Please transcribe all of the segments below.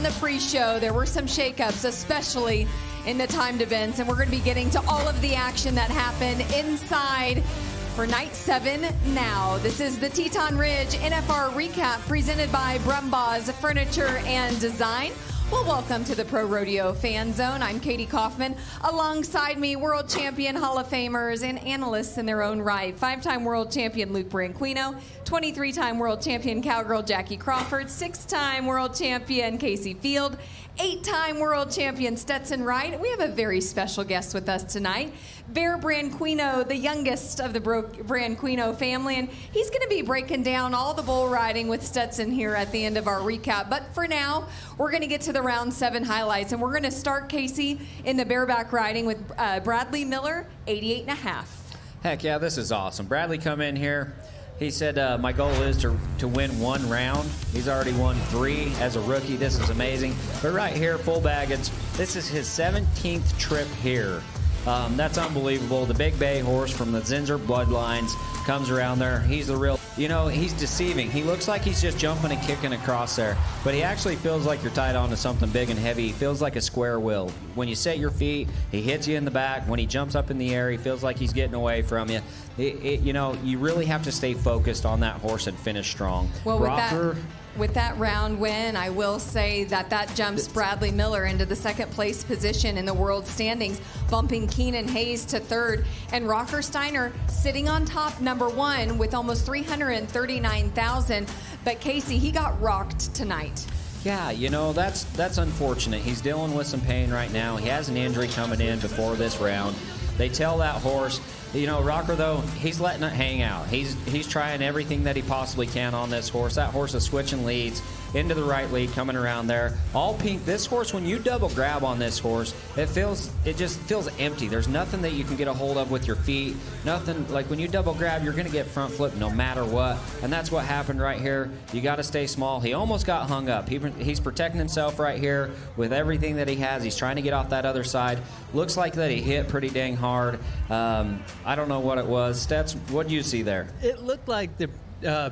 the pre-show, there were some shakeups, especially in the timed events, and we're going to be getting to all of the action that happened inside for night 7 now. This is the Teton Ridge NFR recap presented by Brumbaugh's Furniture and Design. Well, welcome to the Pro Rodeo Fan Zone. I'm Kadee Coffman. Alongside me, world champion Hall of Famers and analysts in their own right. 5-time world champion Luke Branquino, 23-time world champion cowgirl Jackie Crawford, 6-time world champion Casey Field, 8-time world champion Stetson Wright. We have a very special guest with us tonight, Bear Branquino, the youngest of the Branquino family, and he's going to be breaking down all the bull riding with Stetson here at the end of our recap. But for now, we're going to get to the round 7 highlights, and we're going to start, Casey, in the bareback riding with Bradley Miller, 88.5. Heck yeah, this is awesome. Bradley come in here. He said, my goal is to win 1 round. He's already won 3 as a rookie. This is amazing. But right here, full baggage, this is his 17th trip here. That's unbelievable. The Big Bay horse from the Zinzer bloodlines comes around there. He's the real, you know, he's deceiving. He looks like he's just jumping and kicking across there, but he actually feels like you're tied onto something big and heavy. He feels like a square wheel. When you set your feet, he hits you in the back. When he jumps up in the air, he feels like he's getting away from you. You know, you really have to stay focused on that horse and finish strong. Well, with that round win, I will say that jumps Bradley Miller into the 2nd place position in the world standings, bumping Keenan Hayes to 3rd, and Rocker Steiner sitting on top, number 1, with almost 339,000. But Casey, he got rocked tonight. Yeah, you know, that's unfortunate. He's dealing with some pain right now. He has an injury coming in before this round. They tell that horse, you know, Rocker, though, he's letting it hang out. He's trying everything that he possibly can on this horse. That horse is switching leads into the right lead, coming around there. All pink. This horse, when you double grab on this horse, it just feels empty. There's nothing that you can get a hold of with your feet. Nothing. Like when you double grab, you're going to get front flip no matter what. And that's what happened right here. You got to stay small. He almost got hung up. He's protecting himself right here with everything that he has. He's trying to get off that other side. Looks like that he hit pretty dang hard. I don't know what it was. Stats, what did you see there? It looked like the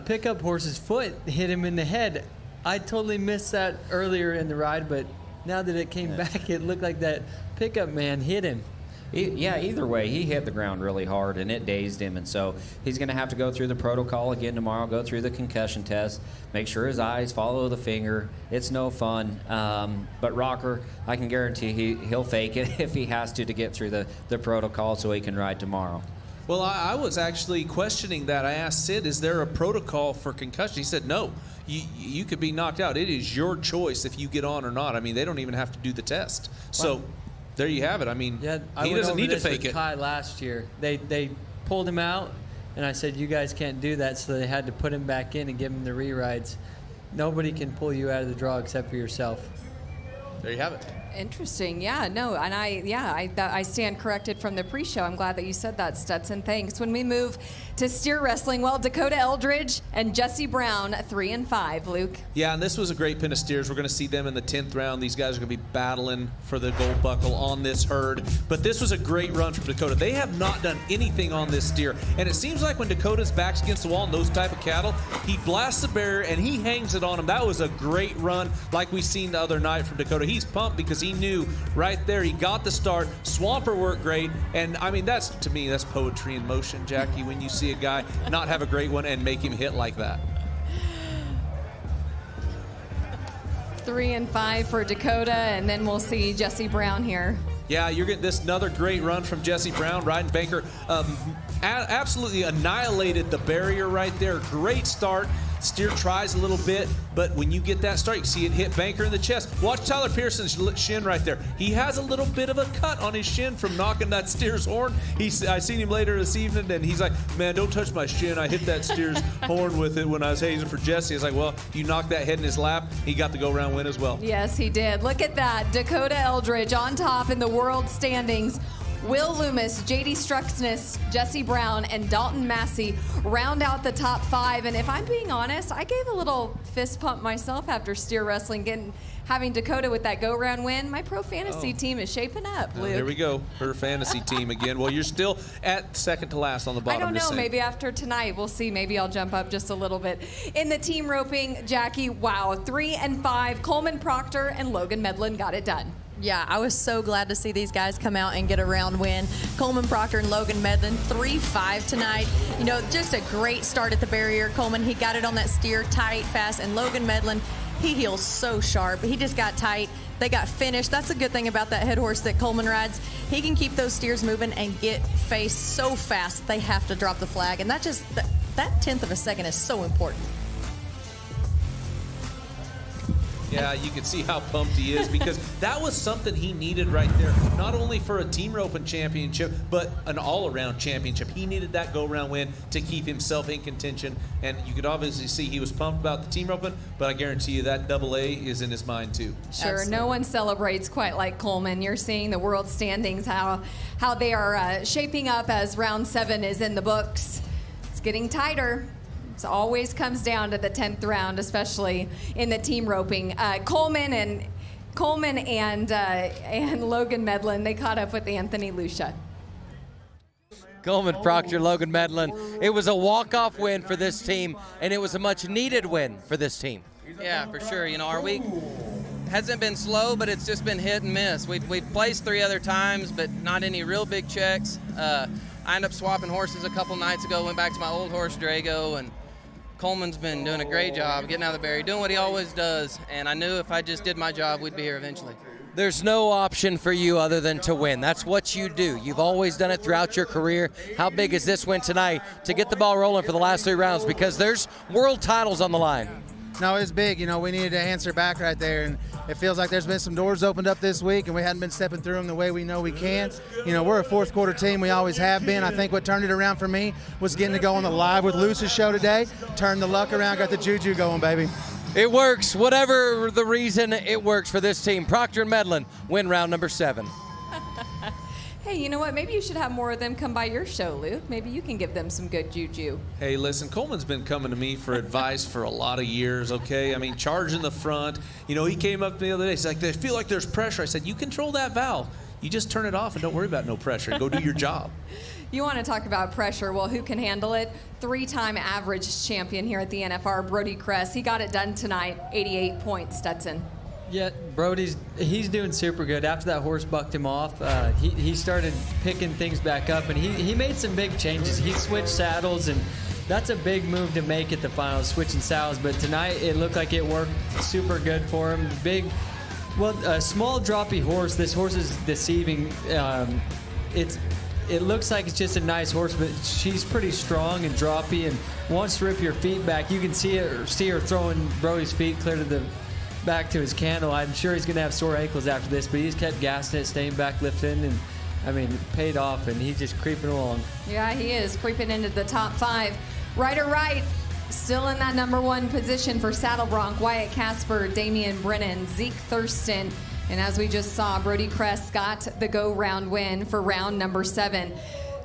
pickup horse's foot hit him in the head. I totally missed that earlier in the ride, but now that it came back, it looked like that pickup man hit him. Yeah, either way, he hit the ground really hard, and it dazed him, and so he's going to have to go through the protocol again tomorrow, go through the concussion test, make sure his eyes follow the finger. It's no fun, but Rocker, I can guarantee he'll fake it if he has to get through the protocol so he can ride tomorrow. Well, I was actually questioning that. I asked Sid, is there a protocol for concussion? He said, no. You could be knocked out. It is your choice if you get on or not. I mean, they don't even have to do the test. So there you have it. I mean, yeah, he doesn't need to fake it. Kai last year, they pulled him out, and I said, you guys can't do that, so they had to put him back in and give him the re-rides. Nobody can pull you out of the draw except for yourself. There you have it. Interesting. Yeah, no, and I stand corrected from the pre-show. I'm glad that you said that, Stetson. Thanks. When we move to steer wrestling, well, Dakota Eldridge and Jesse Brown, 3 and 5. Luke. Yeah, and this was a great pin of steers. We're going to see them in the 10th round. These guys are going to be battling for the gold buckle on this herd. But this was a great run from Dakota. They have not done anything on this steer, and it seems like when Dakota's back's against the wall and those type of cattle, he blasts the barrier and he hangs it on him. That was a great run, like we seen the other night from Dakota. He's pumped because he knew right there he got the start. Swamper worked great, and I mean, that's, to me, that's poetry in motion, Jackie, when you see a guy not have a great one and make him hit like that. 3 and 5 for Dakota, and then we'll see Jesse Brown here. Yeah, you're getting this another great run from Jesse Brown, riding Banker. Absolutely annihilated the barrier right there. Great start. Steer tries a little bit, but when you get that start, you see it hit Banker in the chest. Watch Tyler Pearson's shin right there. He has a little bit of a cut on his shin from knocking that steer's horn. I seen him later this evening, and he's like, man, don't touch my shin. I hit that steer's horn with it when I was hazing for Jesse. I was like, well, you knocked that head in his lap. He got the go-round win as well. Yes, he did. Look at that. Dakota Eldridge on top in the world standings. Will Loomis, J.D. Struxness, Jesse Brown, and Dalton Massey round out the top 5. And if I'm being honest, I gave a little fist pump myself after steer wrestling, having Dakota with that go-round win. My pro fantasy team is shaping up, Luke. There we go, her fantasy team again. Well, you're still at second to last on the bottom. I don't know, maybe after tonight, we'll see. Maybe I'll jump up just a little bit. In the team roping, Jackie, wow, 3 and 5. Coleman Proctor and Logan Medlin got it done. Yeah, I was so glad to see these guys come out and get a round win. Coleman Proctor and Logan Medlin, 3-5 tonight. You know, just a great start at the barrier. Coleman, he got it on that steer tight, fast, and Logan Medlin, he heels so sharp. He just got tight. They got finished. That's a good thing about that head horse that Coleman rides. He can keep those steers moving and get faced so fast they have to drop the flag. And that 10th of a second is so important. Yeah, you can see how pumped he is because that was something he needed right there. Not only for a team roping championship, but an all-around championship. He needed that go-round win to keep himself in contention. And you could obviously see he was pumped about the team roping, but I guarantee you that AA is in his mind too. Sure, Absolutely. No one celebrates quite like Coleman. You're seeing the world standings, how they are shaping up as round 7 is in the books. It's getting tighter. It always comes down to the 10th round, especially in the team roping. Coleman and Logan Medlin, they caught up with Anthony Lucia. Coleman Proctor, Logan Medlin. It was a walk-off win for this team, and it was a much-needed win for this team. Yeah, for sure. You know, our week hasn't been slow, but it's just been hit and miss. We've placed 3 other times, but not any real big checks. I ended up swapping horses a couple nights ago, went back to my old horse, Drago, and Coleman's been doing a great job getting out of the barrier, doing what he always does, and I knew if I just did my job, we'd be here eventually. There's no option for you other than to win. That's what you do. You've always done it throughout your career. How big is this win tonight to get the ball rolling for the last 3 rounds? Because there's world titles on the line. No, it's big. You know, we needed to answer back right there, and it feels like there's been some doors opened up this week, and we hadn't been stepping through them the way we know we can. You know, we're a fourth quarter team. We always have been. I think what turned it around for me was getting to go on the Live with Luce's show today. Turned the luck around, got the juju going, baby. It works. Whatever the reason, it works for this team. Proctor and Medlin win round number 7. Hey, you know what? Maybe you should have more of them come by your show, Luke. Maybe you can give them some good juju. Hey, listen, Coleman's been coming to me for advice for a lot of years, okay? I mean, charge in the front. You know, he came up to me the other day. He's like, they feel like there's pressure. I said, you control that valve. You just turn it off and don't worry about no pressure. Go do your job. You want to talk about pressure? Well, who can handle it? 3-time average champion here at the NFR, Brody Kress. He got it done tonight, 88 points, Stetson. Yeah, he's doing super good. After that horse bucked him off, he started picking things back up, and he made some big changes. He switched saddles, and that's a big move to make at the finals, switching saddles. But tonight it looked like it worked super good for him. A small droppy horse. This horse is deceiving. It looks like it's just a nice horse, but she's pretty strong and droppy and wants to rip your feet back. You can see her throwing Brody's feet clear to the back to his candle. I'm sure he's going to have sore ankles after this, but he's kept gassing it, staying back, lifting, and I mean, it paid off, and he's just creeping along. Yeah, he is creeping into the top 5. Rider right, still in that number 1 position for Saddle Bronc, Wyatt Casper, Damian Brennan, Zeke Thurston, and as we just saw, Brody Kress got the go-round win for round number 7.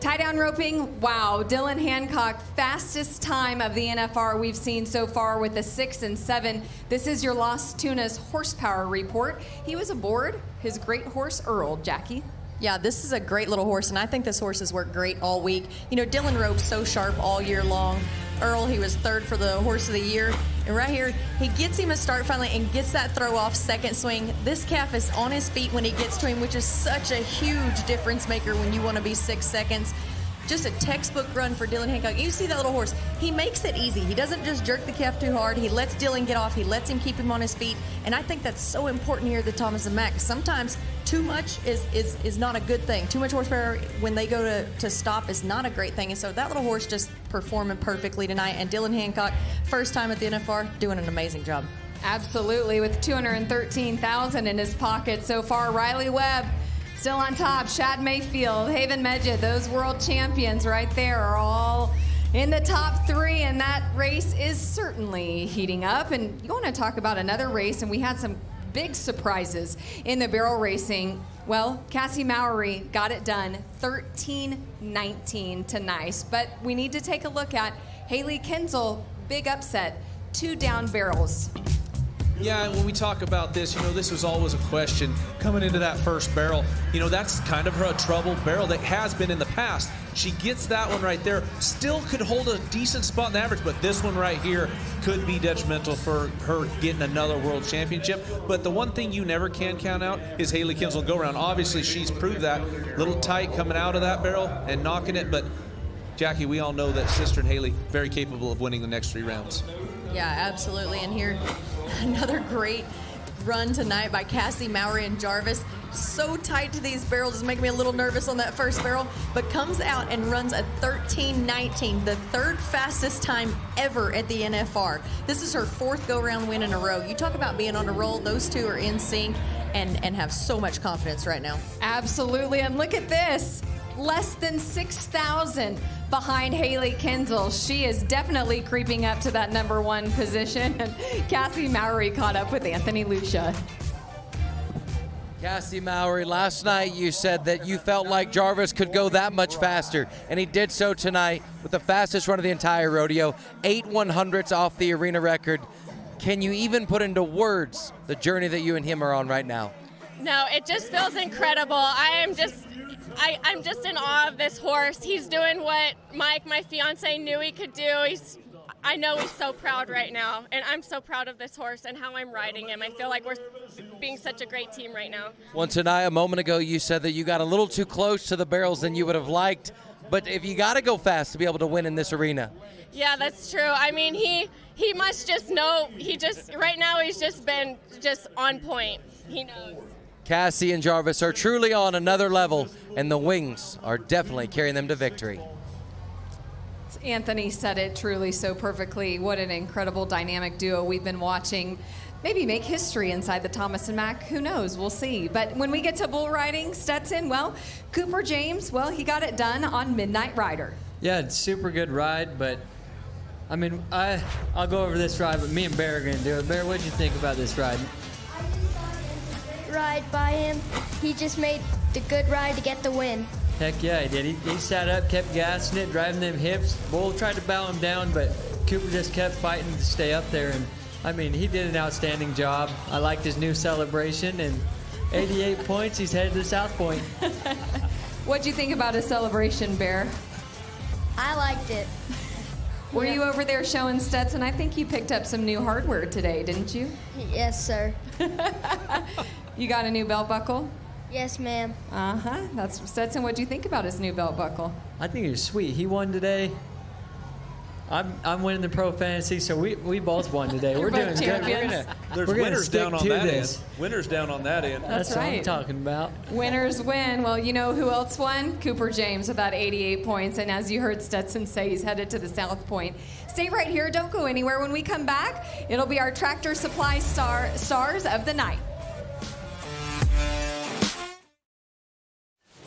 Tie-down roping, wow, Dylan Hancock, fastest time of the NFR we've seen so far with a 6 and 7. This is your Las Tunas horsepower report. He was aboard his great horse Earl, Jackie. Yeah, this is a great little horse, and I think this horse has worked great all week. You know, Dylan rode so sharp all year long. Earl, he was 3rd for the horse of the year. And right here, he gets him a start finally and gets that throw off second swing. This calf is on his feet when he gets to him, which is such a huge difference maker when you want to be 6 seconds. Just a textbook run for Dylan Hancock. You see that little horse. He makes it easy. He doesn't just jerk the calf too hard. He lets Dylan get off. He lets him keep him on his feet. And I think that's so important here at the Thomas and Mack. Sometimes too much is not a good thing. Too much horsepower when they go to stop is not a great thing. And so that little horse just performing perfectly tonight. And Dylan Hancock, first time at the NFR, doing an amazing job. Absolutely, with $213,000 in his pocket so far. Riley Webb still on top. Shad Mayfield, Haven Medjed, those world champions right there are all in the top 3, and that race is certainly heating up. And you want to talk about another race, and we had some big surprises in the barrel racing. Well, Cassie Mauney got it done 13-19 to nice. But we need to take a look at Haley Kinzel, big upset, 2 down barrels. Yeah, and when we talk about this, this was always a question coming into that first barrel. That's kind of a troubled barrel that has been in the past. She gets that one right there, still could hold a decent spot in the average, but this one right here could be detrimental for her getting another world championship. But the one thing you never can count out is Haley Kinzel go around. Obviously, she's proved that. Little tight coming out of that barrel and knocking it, but Jackie, we all know that sister and Haley very capable of winning the next 3 rounds. Yeah, absolutely. And here, another great run tonight by Cassie Mauney and Jarvis. So tight to these barrels, it's making me a little nervous on that first barrel, but comes out and runs a 13-19, the 3rd fastest time ever at the NFR. This is her 4th go-round win in a row. You talk about being on a roll. Those two are in sync and have so much confidence right now. Absolutely, and look at this. Less than 6,000 behind Haley Kinzel. She is definitely creeping up to that number 1 position. And Cassie Mauney caught up with Anthony Lucia. Cassie Mauney, last night you said that you felt like Jarvis could go that much faster, and he did so tonight with the fastest run of the entire rodeo, 8 100ths off the arena record. Can you even put into words the journey that you and him are on right now? No, it just feels incredible. I'm just in awe of this horse. He's doing what Mike, my fiance, knew he could do. I know he's so proud right now, and I'm so proud of this horse and how I'm riding him. I feel like we're being such a great team right now. Well, tonight, a moment ago, you said that you got a little too close to the barrels than you would have liked, but if you got to go fast to be able to win in this arena. Yeah, that's true. I mean, he must just know. Right now he's just been on point. He knows. Cassie and Jarvis are truly on another level, and the wings are definitely carrying them to victory. Anthony said it truly so perfectly. What an incredible dynamic duo we've been watching. Maybe make history inside the Thomas and Mack. Who knows? We'll see. But when we get to bull riding, Stetson, well, Cooper James, well, he got it done on Midnight Rider. Yeah, it's super good ride, but I mean, I'll go over this ride, but me and Bear are going to do it. Bear, what'd you think about this ride? Ride by him. He just made the good ride to get the win. Heck yeah, he did. He sat up, kept gassing it, driving them hips. Bull tried to bow him down, but Cooper just kept fighting to stay up there. And I mean, he did an outstanding job. I liked his new celebration, and 88 points. He's headed to South Point. What'd you think about his celebration, Bear? I liked it. Were you over there showing Stetson? I think you picked up some new hardware today, didn't you? Yes, sir. You got a new belt buckle? Yes, ma'am. Uh-huh. That's Stetson. What do you think about his new belt buckle? I think he's sweet. He won today. I'm winning the pro fantasy, so we both won today. We're doing good. There's We're gonna winners stick down on to that this. end. Winners down on that end. That's what I'm right. talking about. Winners win. Well, you know who else won? Cooper James with that 88 points. And as you heard Stetson say, he's headed to the South Point. Stay right here. Don't go anywhere. When we come back, it'll be our Tractor Supply stars of the night.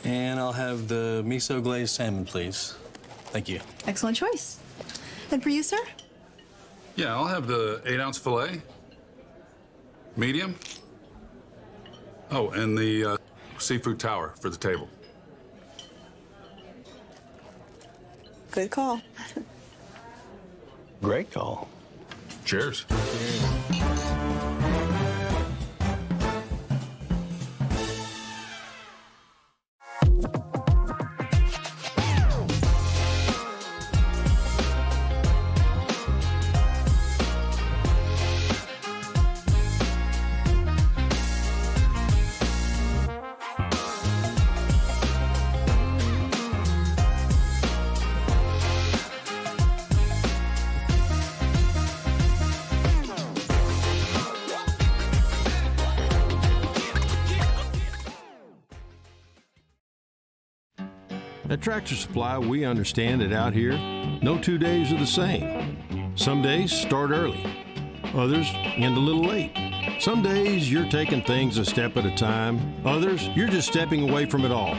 And I'll have the miso glazed salmon, please. Thank you. Excellent choice. And for you, sir? Yeah, I'll have the 8-ounce filet. Medium. Oh, and the seafood tower for the table. Good call. Great call. Cheers. At Tractor Supply, we understand that out here, no 2 days are the same. Some days start early, others end a little late. Some days you're taking things a step at a time, others you're just stepping away from it all.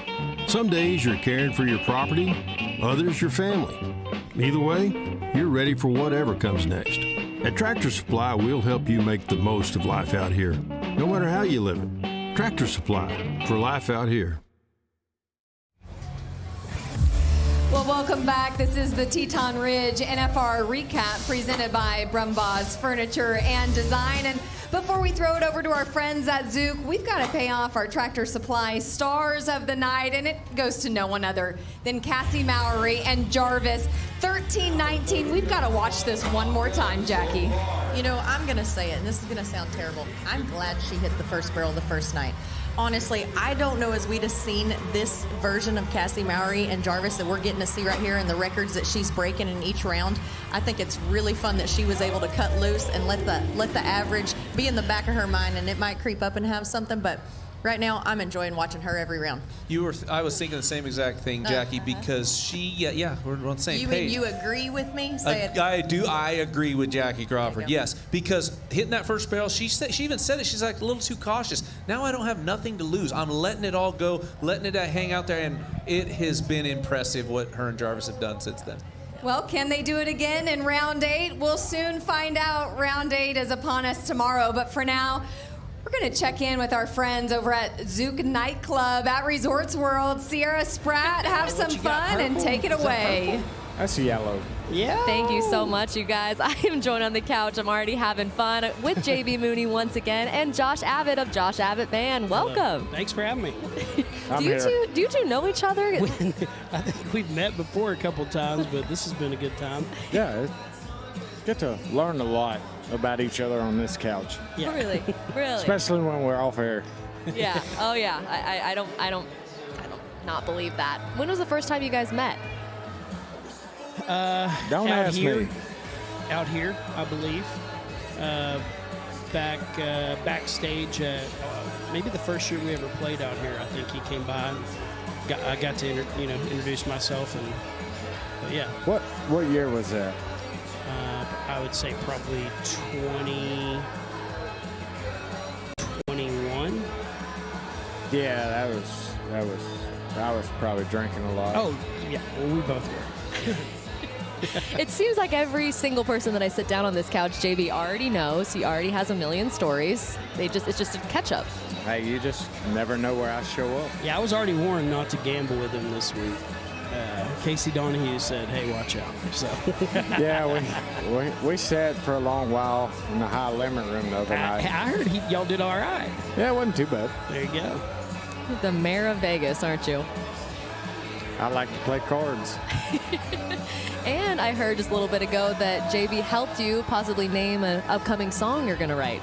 Some days you're caring for your property, others your family. Either way, you're ready for whatever comes next. At Tractor Supply, we'll help you make the most of life out here. no matter how you live it. Tractor Supply, for life out here. Well, welcome back. This is the Teton Ridge NFR recap presented by Brumbaugh's Furniture and Design. And before we throw it over to our friends at Zouk, we've got to pay off our Tractor Supply stars of the night, and it goes to no one other than Cassie Mowry and Jarvis. 13-19. We've got to watch this one more time, Jackie. You know, I'm going to say it, and this is going to sound terrible. I'm glad she hit the first barrel the first night. Honestly, I don't know as we'd have seen this version of Cassie Mowry and Jarvis that we're getting to see right here and the records that she's breaking in each round. I think it's really fun that she was able to cut loose and let the average be in the back of her mind, and it might creep up and have something, but right now I'm enjoying watching her every round. I was thinking the same exact thing, Jackie, because she, we're on the same page. You agree with me? Say it. I do. I agree with Jackie Crawford. Yes, because hitting that first barrel, she even said it. She's like a little too cautious. Now I don't have nothing to lose. I'm letting it all go, letting it hang out there, and it has been impressive what her and Jarvis have done since then. Well, can they do it again in round 8? We'll soon find out. Round 8 is upon us tomorrow, but for now, we're going to check in with our friends over at Zouk Nightclub at Resorts World. Sierra, Spratt, have some fun and take it away. That's yellow. Yeah. Thank you so much, you guys. I am joined on the couch. I'm already having fun with JB Mauney once again and Josh Abbott of Josh Abbott Band. Welcome. Thanks for having me. Do you two know each other? I think we've met before a couple times, but this has been a good time. Yeah, get to learn a lot about each other on this couch. Yeah. Really? Especially when we're off air. Yeah. Oh yeah. I don't not believe that. When was the first time you guys met? Don't ask me. Out here, I believe. Backstage at maybe the first year we ever played out here. I think he came by and I got to introduce myself but yeah. What year was that? I would say probably 2021. Yeah, I was probably drinking a lot. Oh yeah, well we both were. It seems like every single person that I sit down on this couch, JB already knows. He already has a million stories. It's just a catch-up. Hey, you just never know where I show up. Yeah, I was already warned not to gamble with him this week. Casey Donahue said, "Hey, watch out." So. Yeah, we sat for a long while in the high limit room the other night. I heard y'all did all right. Yeah, it wasn't too bad. There you go. The mayor of Vegas, aren't you? I like to play cards. And I heard just a little bit ago that JB helped you possibly name an upcoming song you're going to write.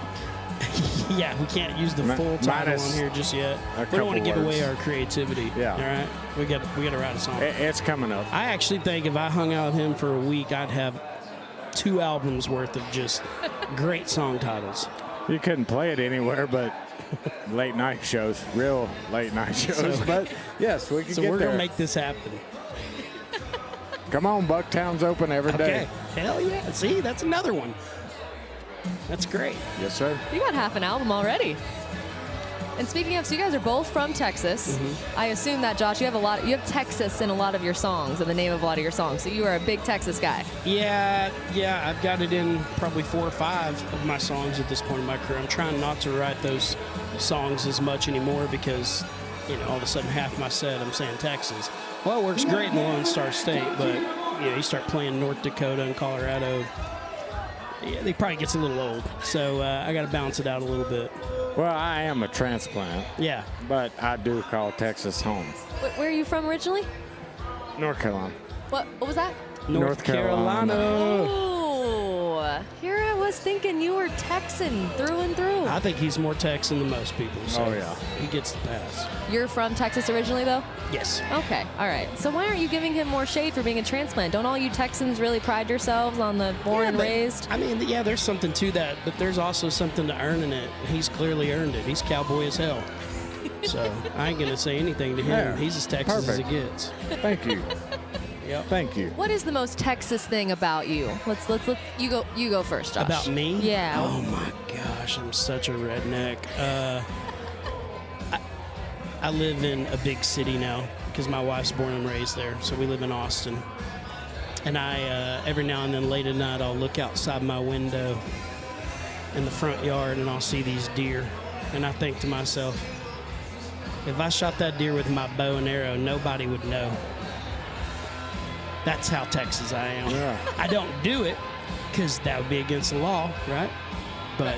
Yeah, we can't use the full title on here just yet. We don't want to give away our creativity. Yeah. All right? We got to write a song. It's coming up. I actually think if I hung out with him for a week, I'd have 2 albums worth of just great song titles. You couldn't play it anywhere but late night shows, real late night shows. But yes, we can get there. So we're going to make this happen. Come on, Bucktown's open every day. Okay. Hell yeah. See, that's another one. That's great. Yes, sir. You got half an album already. And speaking of, so you guys are both from Texas. Mm-hmm. I assume that, Josh, you have Texas in a lot of your songs, in the name of a lot of your songs. So you are a big Texas guy. Yeah, I've got it in probably 4 or 5 of my songs at this point in my career. I'm trying not to write those songs as much anymore because, all of a sudden half my set I'm saying Texas. Well, it works great in the Lone Star State, but you start playing North Dakota and Colorado, it probably gets a little old. So I got to balance it out a little bit. Well, I am a transplant. Yeah. But I do call Texas home. Where are you from originally? North Carolina. What was that? North Carolina. Oh, here I was thinking you were Texan through and through. I think he's more Texan than most people. So oh, yeah. He gets the pass. You're from Texas originally, though? Yes. Okay, all right. So why aren't you giving him more shade for being a transplant? Don't all you Texans really pride yourselves on the born and raised? I mean, yeah, there's something to that, but there's also something to earning it. He's clearly earned it. He's cowboy as hell. So I ain't going to say anything to him. Yeah, he's as Texas as it gets. Thank you. Yep. Thank you. What is the most Texas thing about you? Let's you go first, Josh. About me? Yeah. Oh my gosh, I'm such a redneck. I live in a big city now because my wife's born and raised there. So we live in Austin. And I every now and then late at night I'll look outside my window in the front yard and I'll see these deer and I think to myself, if I shot that deer with my bow and arrow, nobody would know. That's how Texas I am. Yeah. I don't do it because that would be against the law, right? But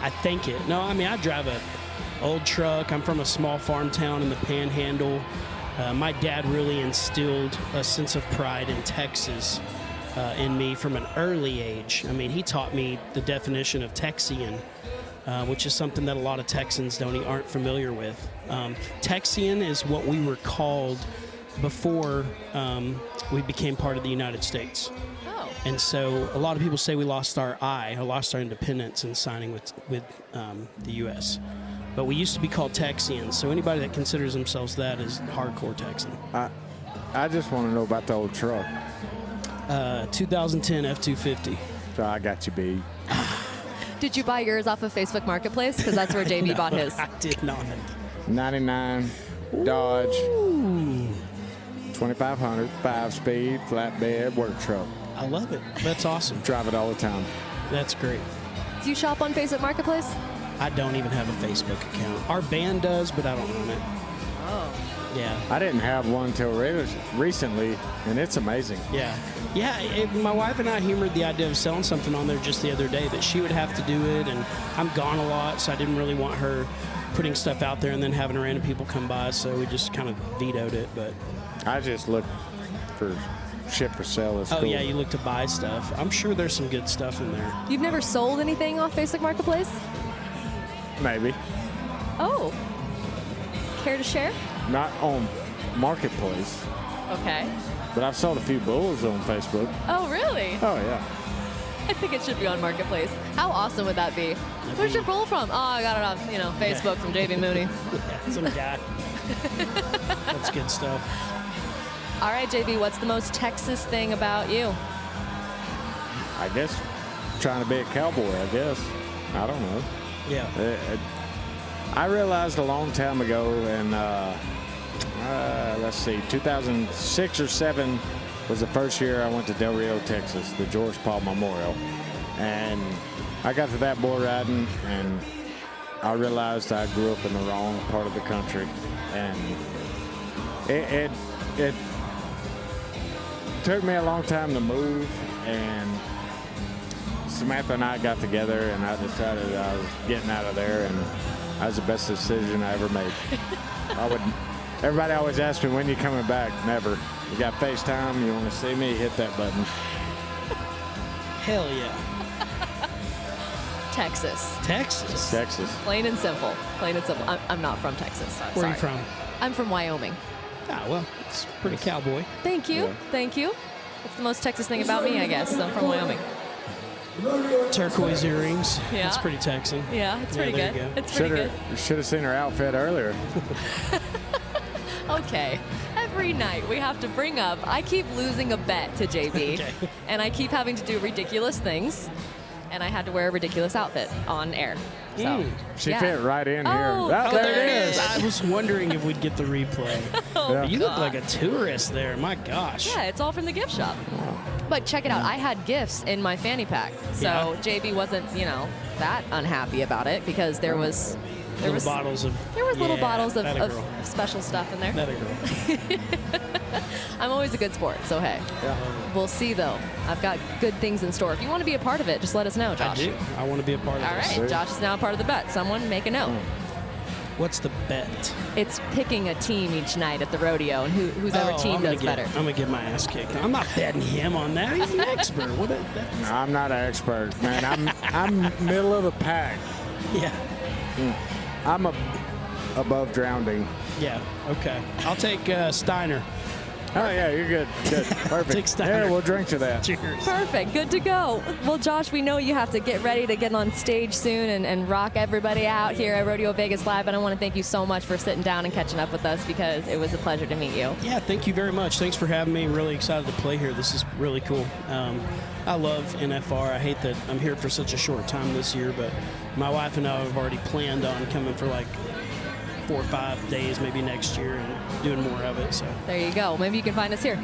I think it. No, I mean, I drive a old truck. I'm from a small farm town in the Panhandle. My dad really instilled a sense of pride in Texas in me from an early age. I mean, he taught me the definition of Texian, which is something that a lot of Texans aren't familiar with. Texian is what we were called before we became part of the United States. And so a lot of people say we lost our independence in signing with the U.S. But we used to be called Texians, so anybody that considers themselves that is hardcore Texan. I just want to know about the old truck. 2010 F-250. So I got you beat. Did you buy yours off of Facebook Marketplace? Because that's where JB bought his. I did not. 99 Dodge, 2500, 5-speed, flatbed, work truck. I love it. That's awesome. Drive it all the time. That's great. Do you shop on Facebook Marketplace? I don't even have a Facebook account. Our band does, but I don't own it. Oh. Yeah. I didn't have one until recently, and it's amazing. Yeah. Yeah, my wife and I humored the idea of selling something on there just the other day, that she would have to do it, and I'm gone a lot, so I didn't really want her putting stuff out there and then having random people come by, so we just kind of vetoed it. But I just look for ship for sale. It's cool. Yeah, you look to buy stuff. I'm sure there's some good stuff in there. You've never sold anything off Facebook Marketplace? Maybe. Oh. Care to share? Not on Marketplace. Okay. But I've sold a few bulls on Facebook. Oh, really? Oh, yeah. I think it should be on Marketplace. How awesome would that be? Where's your bull from? Oh, I got it off, Facebook from JB Mauney. Yeah, some guy. That's good stuff. All right, JB, what's the most Texas thing about you? I guess trying to be a cowboy, I guess. I don't know. Yeah. I realized a long time ago in, let's see, 2006 or 7 was the first year I went to Del Rio, Texas, the George Paul Memorial. And I got to that bull riding, and I realized I grew up in the wrong part of the country. And it took me a long time to move, and Samantha and I got together, and I decided I was getting out of there, and that was the best decision I ever made. Everybody always asks me, when you coming back? Never. You got FaceTime, you want to see me, hit that button. Hell yeah. Texas. Texas. Plain and simple. Plain and simple. I'm not from Texas. So Where are you from? I'm from Wyoming. Ah, well, it's pretty cowboy. Thank you. Yeah. Thank you. It's the most Texas thing about me, I guess. I'm from Wyoming. Turquoise earrings. Yeah. That's pretty Texan. Yeah, it's pretty good. You go. It's pretty good. Should have seen her outfit earlier. Okay. Every night we have to bring up, I keep losing a bet to JB, Okay. and I keep having to do ridiculous things, and I had to wear a ridiculous outfit on air. So, She fit right in here. Oh, There it is. I was wondering if we'd get the replay. Oh, You look God. like a tourist there. My gosh. Yeah, it's all from the gift shop. But check it out. I had gifts in my fanny pack. So Yeah. JB wasn't, that unhappy about it because there was Little bottles of. little bottles of, that a of girl. special stuff in there. That a girl. I'm always a good sport, so hey. We'll see though. I've got good things in store. If you want to be a part of it, just let us know, Josh. I do. I want to be a part of All this. right, Josh is now a part of the bet. Someone make a note. What's the bet? It's picking a team each night at the rodeo, and whoever team does better. I'm gonna get my ass kicked. I'm not betting him on that. He's an expert. No, I'm not an expert, man. I'm middle of the pack. Yeah. I'm above drowning. Yeah. Okay. I'll take Steiner. Oh, yeah, you're good. Good. Perfect. Take Steiner. Yeah, we'll drink to that. Cheers. Perfect. Good to go. Well, Josh, we know you have to get ready to get on stage soon and rock everybody out here at Rodeo Vegas Live. And I want to thank you so much for sitting down and catching up with us because it was a pleasure to meet you. Yeah, thank you very much. Thanks for having me. I'm really excited to play here. This is really cool. I love NFR. I hate that I'm here for such a short time this year, but my wife and I have already planned on coming for like 4 or 5 days, maybe next year, and doing more of it. So there you go. Maybe you can find us here.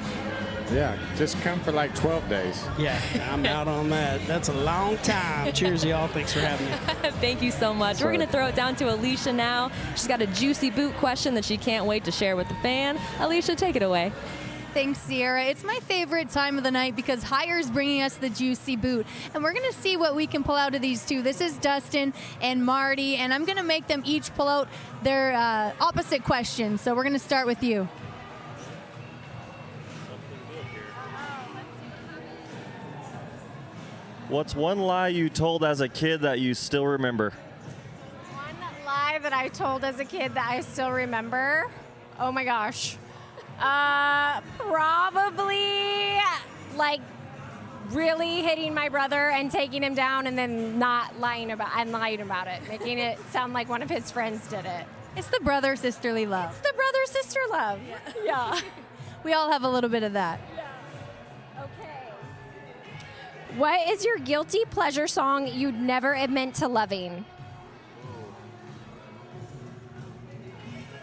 Yeah, just come for like 12 days. Yeah, I'm out on that. That's a long time. Cheers, y'all. Thanks for having me. Thank you so much. We're going to throw it down to Alicia now. She's got a juicy boot question that she can't wait to share with the fan. Alicia, take it away. Thanks, Sierra. It's my favorite time of the night because Hire's bringing us the juicy boot. And we're going to see what we can pull out of these two. This is Dustin and Marty, and I'm going to make them each pull out their opposite questions. So we're going to start with you. What's one lie you told as a kid that you still remember? One lie that I told as a kid that I still remember? Oh my gosh. Probably like really hitting my brother and taking him down and then not lying about it, making it sound like one of his friends did it. It's the brother-sisterly love. It's the brother-sister love. Yeah. We all have a little bit of that. What is your guilty pleasure song you'd never admit to loving?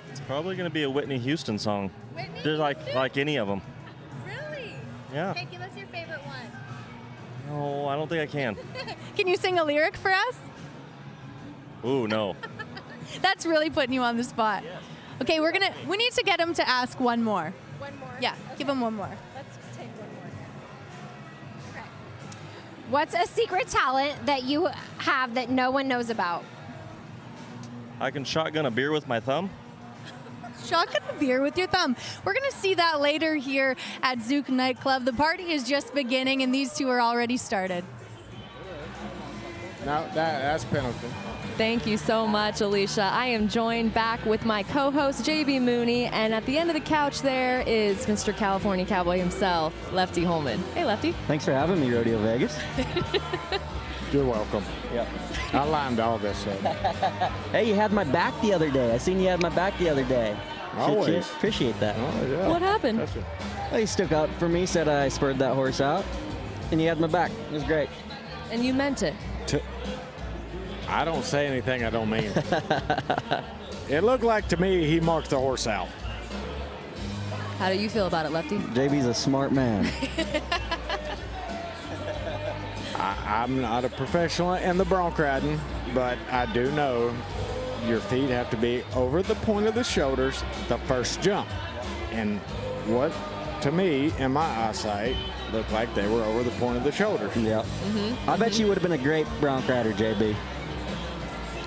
It's probably going to be a Whitney Houston song. Whitney They're like any of them. Really? Yeah. Okay, give us your favorite one. No, I don't think I can. Can you sing a lyric for us? Ooh, no. That's really putting you on the spot. Yes. Okay, we need to get him to ask one more. One more? Yeah, Okay. give him one more. Let's take one more. Okay. What's a secret talent that you have that no one knows about? I can shotgun a beer with my thumb. Shotgun a beer with your thumb. We're going to see that later here at Zouk Nightclub. The party is just beginning, and these two are already started. No, that's penalty. Thank you so much, Alicia. I am joined back with my co-host, JB Mauney, and at the end of the couch there is Mr. California Cowboy himself, Lefty Holman. Hey, Lefty. Thanks for having me, Rodeo Vegas. You're welcome. Yep. I lined all this up. Hey, you had my back the other day. I seen you had my back the other day. Always. Appreciate that. Oh, yeah. What happened? Well, you stuck out for me, said I spurred that horse out, and you had my back. It was great. And you meant it. I don't say anything I don't mean. It looked like to me he marked the horse out. How do you feel about it, Lefty? JB's a smart man. I'm not a professional in the bronc riding, but I do know your feet have to be over the point of the shoulders the first jump. And what, to me, in my eyesight, looked like they were over the point of the shoulders. Yep. I bet you would have been a great bronc rider, JB.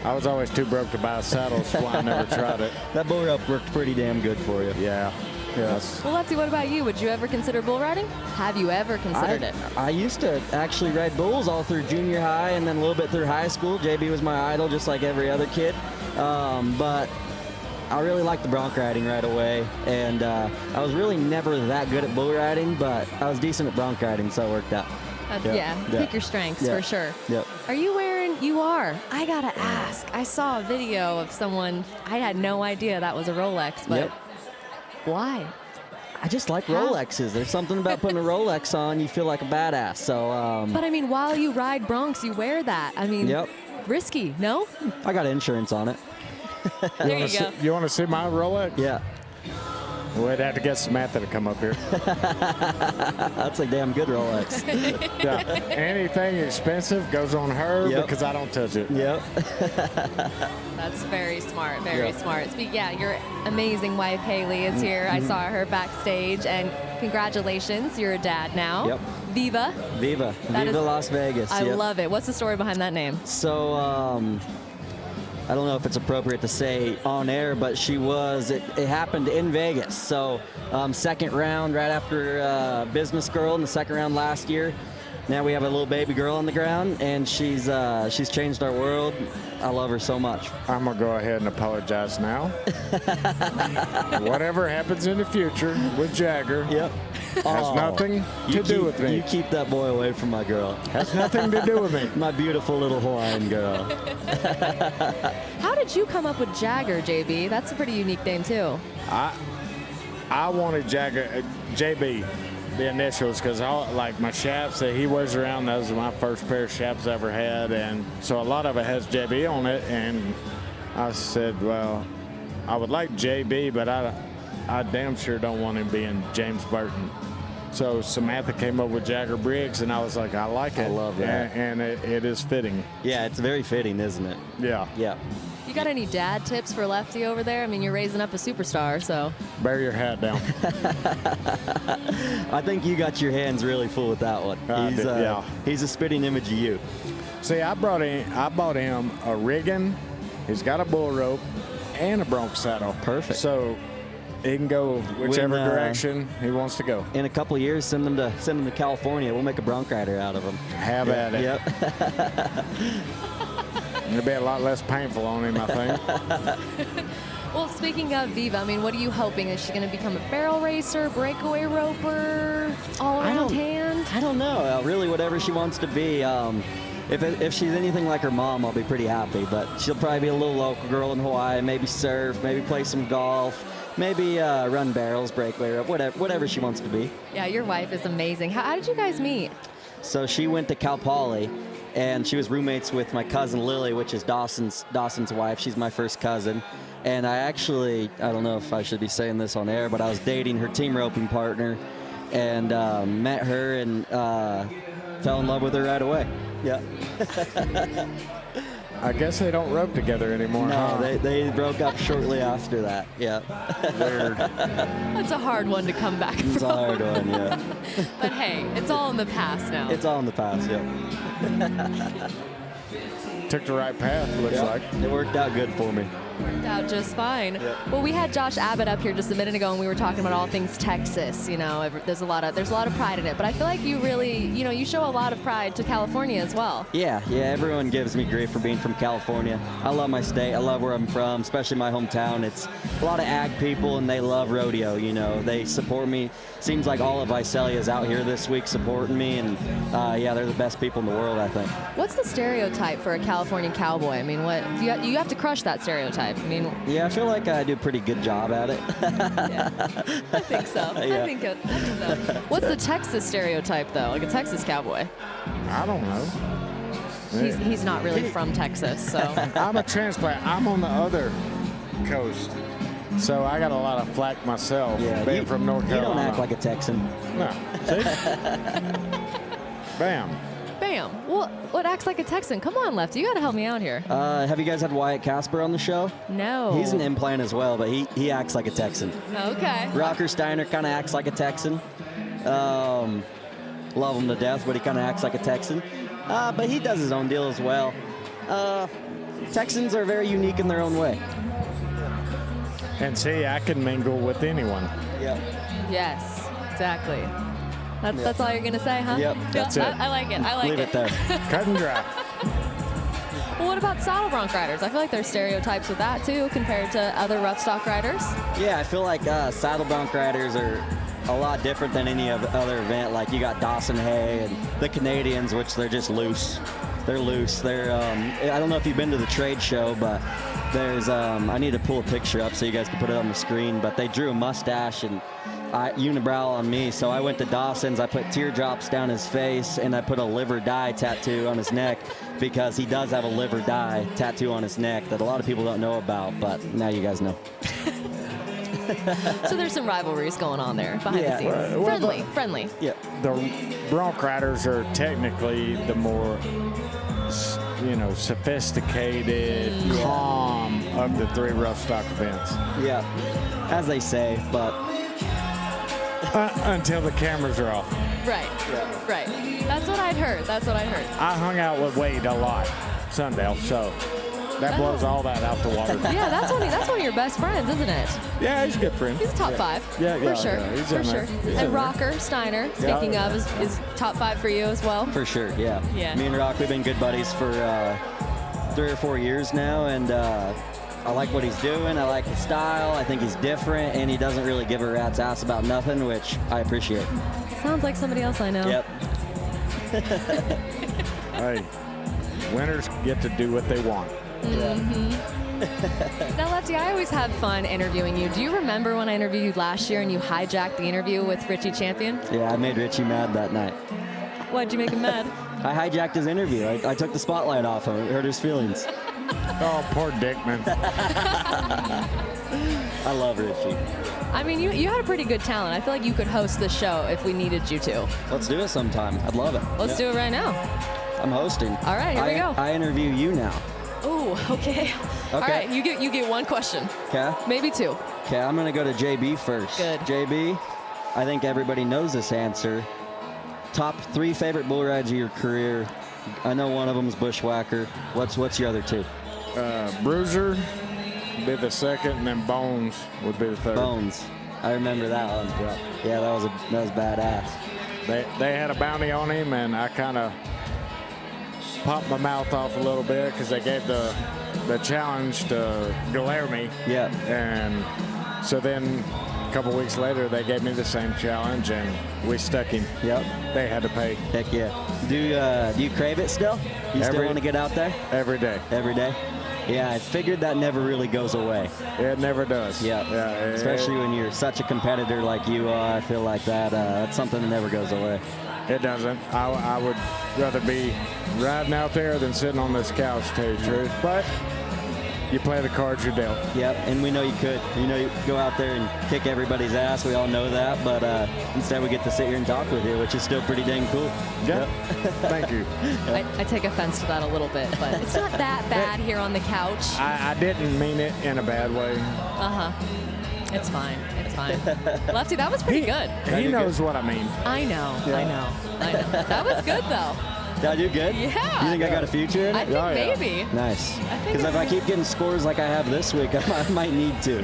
I was always too broke to buy a saddle, so I never tried it. That bull rope worked pretty damn good for you. Yeah. Yes. Well, Lefty, what about you? Would you ever consider bull riding? Have you ever considered it? I used to actually ride bulls all through junior high and then a little bit through high school. JB was my idol, just like every other kid. But I really liked the bronc riding right away. And I was really never that good at bull riding, but I was decent at bronc riding, so it worked out. Pick your strengths for sure. Yep. Are you wearing? You are. I gotta ask. I saw a video of someone. I had no idea that was a Rolex, but why? I just like Rolexes. There's something about putting a Rolex on, you feel like a badass. So. But I mean, while you ride broncs, you wear that. I mean, risky, no? I got insurance on it. There you go. You want to see my Rolex? Yeah. We'd have to get Samantha to come up here. That's a damn good Rolex. Yeah. Anything expensive goes on her because I don't touch it. Yep. That's very smart, very smart. Your amazing wife, Haley, is here. I saw her backstage, and congratulations, you're a dad now. Yep. Viva. Viva Las Vegas. I love it. What's the story behind that name? So, I don't know if it's appropriate to say on air, but it happened in Vegas. So second round right after Business Girl in the second round last year. Now we have a little baby girl on the ground, and she's changed our world. I love her so much. I'm going to go ahead and apologize now. Whatever happens in the future with Jagger has nothing to do with me. You keep that boy away from my girl. Has nothing to do with me. My beautiful little Hawaiian girl. How did you come up with Jagger, JB? That's a pretty unique name, too. I wanted Jagger, JB, the initials, because like my chaps that he wears around, those are my first pair of chaps I ever had, and so a lot of it has JB on it, and I said, well, I would like JB, but I damn sure don't want him being James Burton. So Samantha came up with Jagger Briggs, and I was like, I like it. I love that. And it is fitting. Yeah, it's very fitting, isn't it? Yeah. Yeah. You got any dad tips for Lefty over there? I mean, you're raising up a superstar, so. Bear your hat down. I think you got your hands really full with that one. Yeah. He's a spitting image of you. See, I bought him a rigging. He's got a bull rope and a bronc saddle. Perfect. So he can go whichever direction he wants to go. In a couple of years, send him to California. We'll make a bronc rider out of him. Have at it. Yep. It'll be a lot less painful on him, I think. Well, speaking of Viva, I mean, what are you hoping? Is she going to become a barrel racer, breakaway roper, all-around hand? I don't know. Really, whatever she wants to be. If she's anything like her mom, I'll be pretty happy. But she'll probably be a little local girl in Hawaii, maybe surf, maybe play some golf, maybe run barrels, breakaway rope, whatever she wants to be. Yeah, your wife is amazing. How did you guys meet? So she went to Cal Poly, and she was roommates with my cousin Lily, which is Dawson's wife. She's my first cousin. And I don't know if I should be saying this on air, but I was dating her team roping partner, and met her and fell in love with her right away. Yeah. I guess they don't rope together anymore. No, they broke up shortly after that. Yeah. Weird. That's a hard one to come back from. It's a hard one, yeah. But hey, it's all in the past now. It's all in the past, yeah. Took the right path, looks like. It worked out good for me. Worked out just fine. Yep. Well, we had Josh Abbott up here just a minute ago, and we were talking about all things Texas. You know, there's a lot of pride in it. But I feel like you really, you show a lot of pride to California as well. Yeah. Everyone gives me grief for being from California. I love my state. I love where I'm from, especially my hometown. It's a lot of ag people, and they love rodeo. You know, they support me. Seems like all of Visalia is out here this week supporting me, and they're the best people in the world, I think. What's the stereotype for a California cowboy? I mean, you have to crush that stereotype. I mean, yeah, I feel like I do a pretty good job at it. Yeah, I think so. Yeah. I think so. What's the Texas stereotype, though? Like a Texas cowboy? I don't know. He's not really from Texas, so. I'm a transplant. I'm on the other coast. So I got a lot of flack myself, being from North Carolina. You don't act like a Texan. No. See? Bam. Bam. Well, what acts like a Texan? Come on, Lefty. You got to help me out here. Have you guys had Wyatt Casper on the show? No. He's an implant as well, but he acts like a Texan. Okay. Rocker Steiner kind of acts like a Texan. Love him to death, but he kind of acts like a Texan. But he does his own deal as well. Texans are very unique in their own way. And see, I can mingle with anyone. Yep. Yes, exactly. That's all you're going to say, huh? Yep, that's it. I like it. I like Leave it there. Cut and dry. Well, what about saddle bronc riders? I feel like there's stereotypes with that, too, compared to other rough stock riders. Yeah, I feel like saddle bronc riders are a lot different than any other event. Like, you got Dawson Hay and the Canadians, which they're just loose. They're loose. They're, I don't know if you've been to the trade show, but there's, I need to pull a picture up so you guys can put it on the screen, but they drew a mustache and unibrow on me, so I went to Dawson's. I put teardrops down his face, and I put a live or die tattoo on his neck because he does have a live or die tattoo on his neck that a lot of people don't know about, but now you guys know. So there's some rivalries going on there behind the scenes. Friendly. Yeah. The bronc riders are technically the more, sophisticated, calm of the three rough stock events. Yeah, as they say, but until the cameras are off. Right. Right. That's what I'd heard. I hung out with Wade a lot, Sundale, so that blows all that out the water. Yeah, that's one of your best friends, isn't it? Yeah, he's a good friend. He's a top five. Yeah, for sure. Yeah, for sure. And Rocker Steiner, speaking of, is top 5 for you as well. For sure, yeah. Me and Rock, we've been good buddies for 3 or 4 years now, and I like what he's doing. I like his style. I think he's different, and he doesn't really give a rat's ass about nothing, which I appreciate. Sounds like somebody else I know. Yep. Hey, winners get to do what they want. Mm-hmm. Now, Lefty, I always have fun interviewing you. Do you remember when I interviewed you last year and you hijacked the interview with Richie Champion? Yeah, I made Richie mad that night. Why'd you make him mad? I hijacked his interview. I took the spotlight off him. It hurt his feelings. Oh, poor Dickman. I love Richie. I mean, you had a pretty good talent. I feel like you could host this show if we needed you to. Let's do it sometime. I'd love it. Let's do it right now. I'm hosting. All right, here we go. I interview you now. Oh, okay. All right, you get one question. Okay. Maybe two. Okay, I'm going to go to JB first. Good. JB, I think everybody knows this answer. Top 3 favorite bull rides of your career. I know one of them is Bushwhacker. What's your other 2? Bruiser would be the second, and then Bones would be the third. Bones. I remember that one. Yeah, that was badass. They had a bounty on him, and I kind of popped my mouth off a little bit because they gave the challenge to Guilherme. Yeah. And so then a couple weeks later, they gave me the same challenge, and we stuck him. Yep. They had to pay. Heck yeah. Do you crave it still? You still want to get out there? Every day. Every day? Yeah, I figured that never really goes away. It never does. Yeah. Especially when you're such a competitor like you are, I feel like that's something that never goes away. It doesn't. I would rather be riding out there than sitting on this couch, to tell you the truth. But you play the cards you're dealt. Yep, and we know you could. You go out there and kick everybody's ass. We all know that. But instead, we get to sit here and talk with you, which is still pretty dang cool. Yep. Thank you. I take offense to that a little bit, but it's not that bad here on the couch. I didn't mean it in a bad way. It's fine. It's fine. Lefty, that was pretty good. He knows what I mean. I know. That was good, though. Did I do good? Yeah. You think I got a future in it? I think maybe. Nice. I think Because if I keep getting scores like I have this week, I might need to.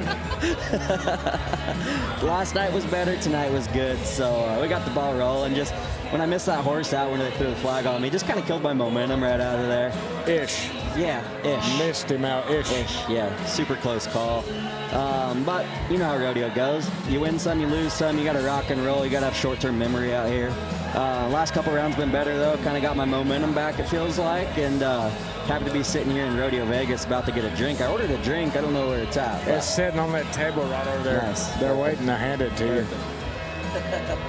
Last night was better. Tonight was good. So we got the ball rolling. Just when I missed that horse out when they threw the flag on me, just kind of killed my momentum right out of there. Ish. Yeah, ish. Missed him out. Ish. Yeah, super close call. But you know how rodeo goes. You win some, you lose some. You got to rock and roll. You got to have short-term memory out here. Last couple rounds been better though. Kind of got my momentum back, it feels like, and happy to be sitting here in Rodeo Vegas about to get a drink. I ordered a drink. I don't know where it's at. It's sitting on that table right over there. Nice. They're waiting to hand it to you.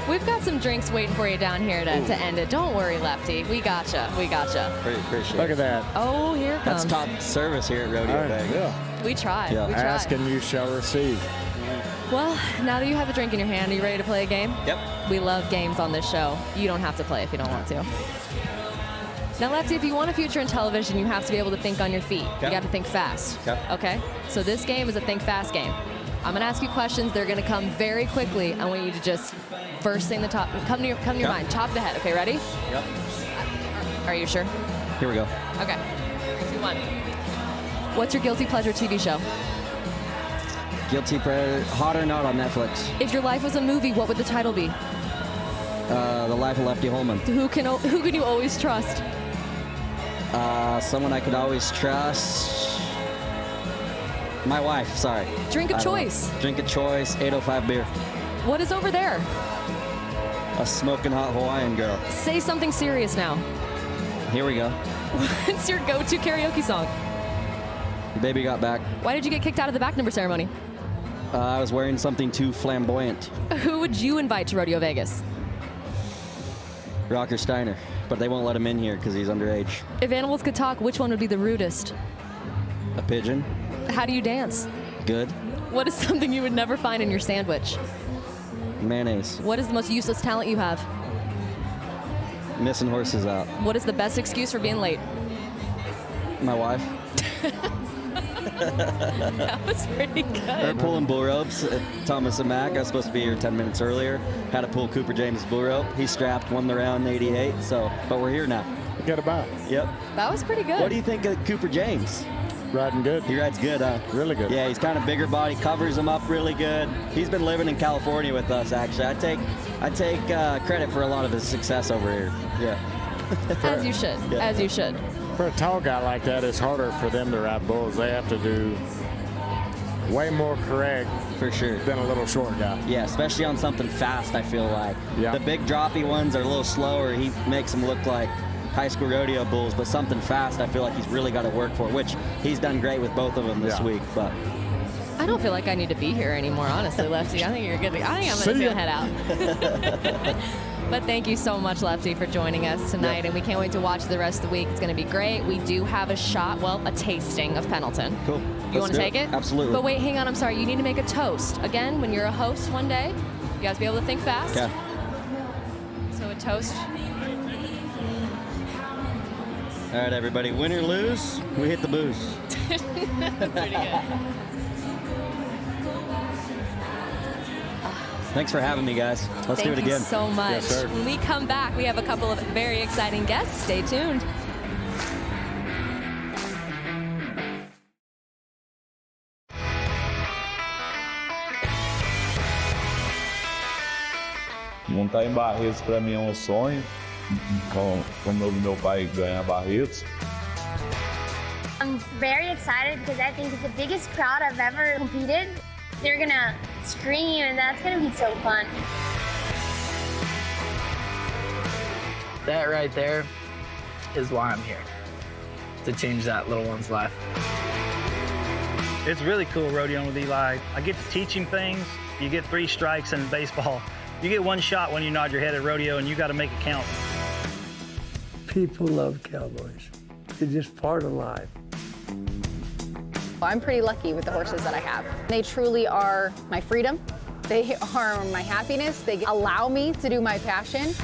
We've got some drinks waiting for you down here to end it. Don't worry, Lefty. We gotcha. Appreciate Look at that. Oh, here it comes. That's top service here at Rodeo Vegas. Yeah. We try. Yeah. We try. Ask and you shall receive. Well, now that you have a drink in your hand, are you ready to play a game? Yep. We love games on this show. You don't have to play if you don't want to. Now, Lefty, if you want a future in television, you have to be able to think on your feet. Okay. You got to think fast. Okay? So this game is a think fast game. I'm going to ask you questions. They're going to come very quickly. I want you to just first thing come to your mind. Top of the head. Okay, ready? Yep. Are you sure? Here we go. Okay. 3, 2, 1. What's your guilty pleasure TV show? Guilty Pleasure, Hot or Not on Netflix. If your life was a movie, what would the title be? The Life of Lefty Holman. Who can you always trust? Someone I could always trust. My wife, sorry. Drink of choice. Drink of choice, 805 beer. What is over there? A smoking hot Hawaiian girl. Say something serious now. Here we go. What's your go-to karaoke song? Baby Got Back. Why did you get kicked out of the back number ceremony? I was wearing something too flamboyant. Who would you invite to Rodeo Vegas? Rocker Steiner, but they won't let him in here because he's underage. If animals could talk, which one would be the rudest? A pigeon. How do you dance? Good. What is something you would never find in your sandwich? Mayonnaise. What is the most useless talent you have? Missing horses out. What is the best excuse for being late? My wife. That was pretty good. They're pulling bull ropes at Thomas and Mack. I was supposed to be here 10 minutes earlier. Had to pull Cooper James' bull rope. He strapped, won the round 88. But we're here now. Get about. Yep. That was pretty good. What do you think of Cooper James? Riding good. He rides good, huh? Really good. Yeah, he's kind of bigger body, covers him up really good. He's been living in California with us, actually. I take credit for a lot of his success over here. Yeah. As you should. Yeah. As you should. For a tall guy like that, it's harder for them to ride bulls. They have to do way more correct for sure than a little short guy. Yeah, especially on something fast, I feel like. Yeah. The big droppy ones are a little slower. He makes them look like high school rodeo bulls, but something fast, I feel like he's really got to work for, which he's done great with both of them this week. But I don't feel like I need to be here anymore, honestly, Lefty. I think you're good. I think I'm just going to head out. But thank you so much, Lefty, for joining us tonight, and we can't wait to watch the rest of the week. It's going to be great. We do have a shot, well, a tasting of Pendleton. Cool. You want to take it? Absolutely. But wait, hang on. I'm sorry. You need to make a toast. Again, when you're a host one day, you guys be able to think fast. Okay. So a toast. All right, everybody. Win or lose, we hit the booze. Pretty good. Thanks for having me, guys. Let's do it again. Thank you so much. Yes, sir. When we come back, we have a couple of very exciting guests. Stay tuned. Montar em Barretos para mim é sonho, como eu vi meu pai ganhar Barretos. I'm very excited because I think it's the biggest crowd I've ever competed. They're gonna scream and that's gonna be so fun. That right there is why I'm here, to change that little one's life. It's really cool rodeoing with Eli. I get to teach him things. You get 3 strikes in baseball. You get 1 shot when you nod your head at rodeo, and you got to make it count. People love cowboys. It's just part of life. I'm pretty lucky with the horses that I have. They truly are my freedom. They are my happiness. They allow me to do my passion.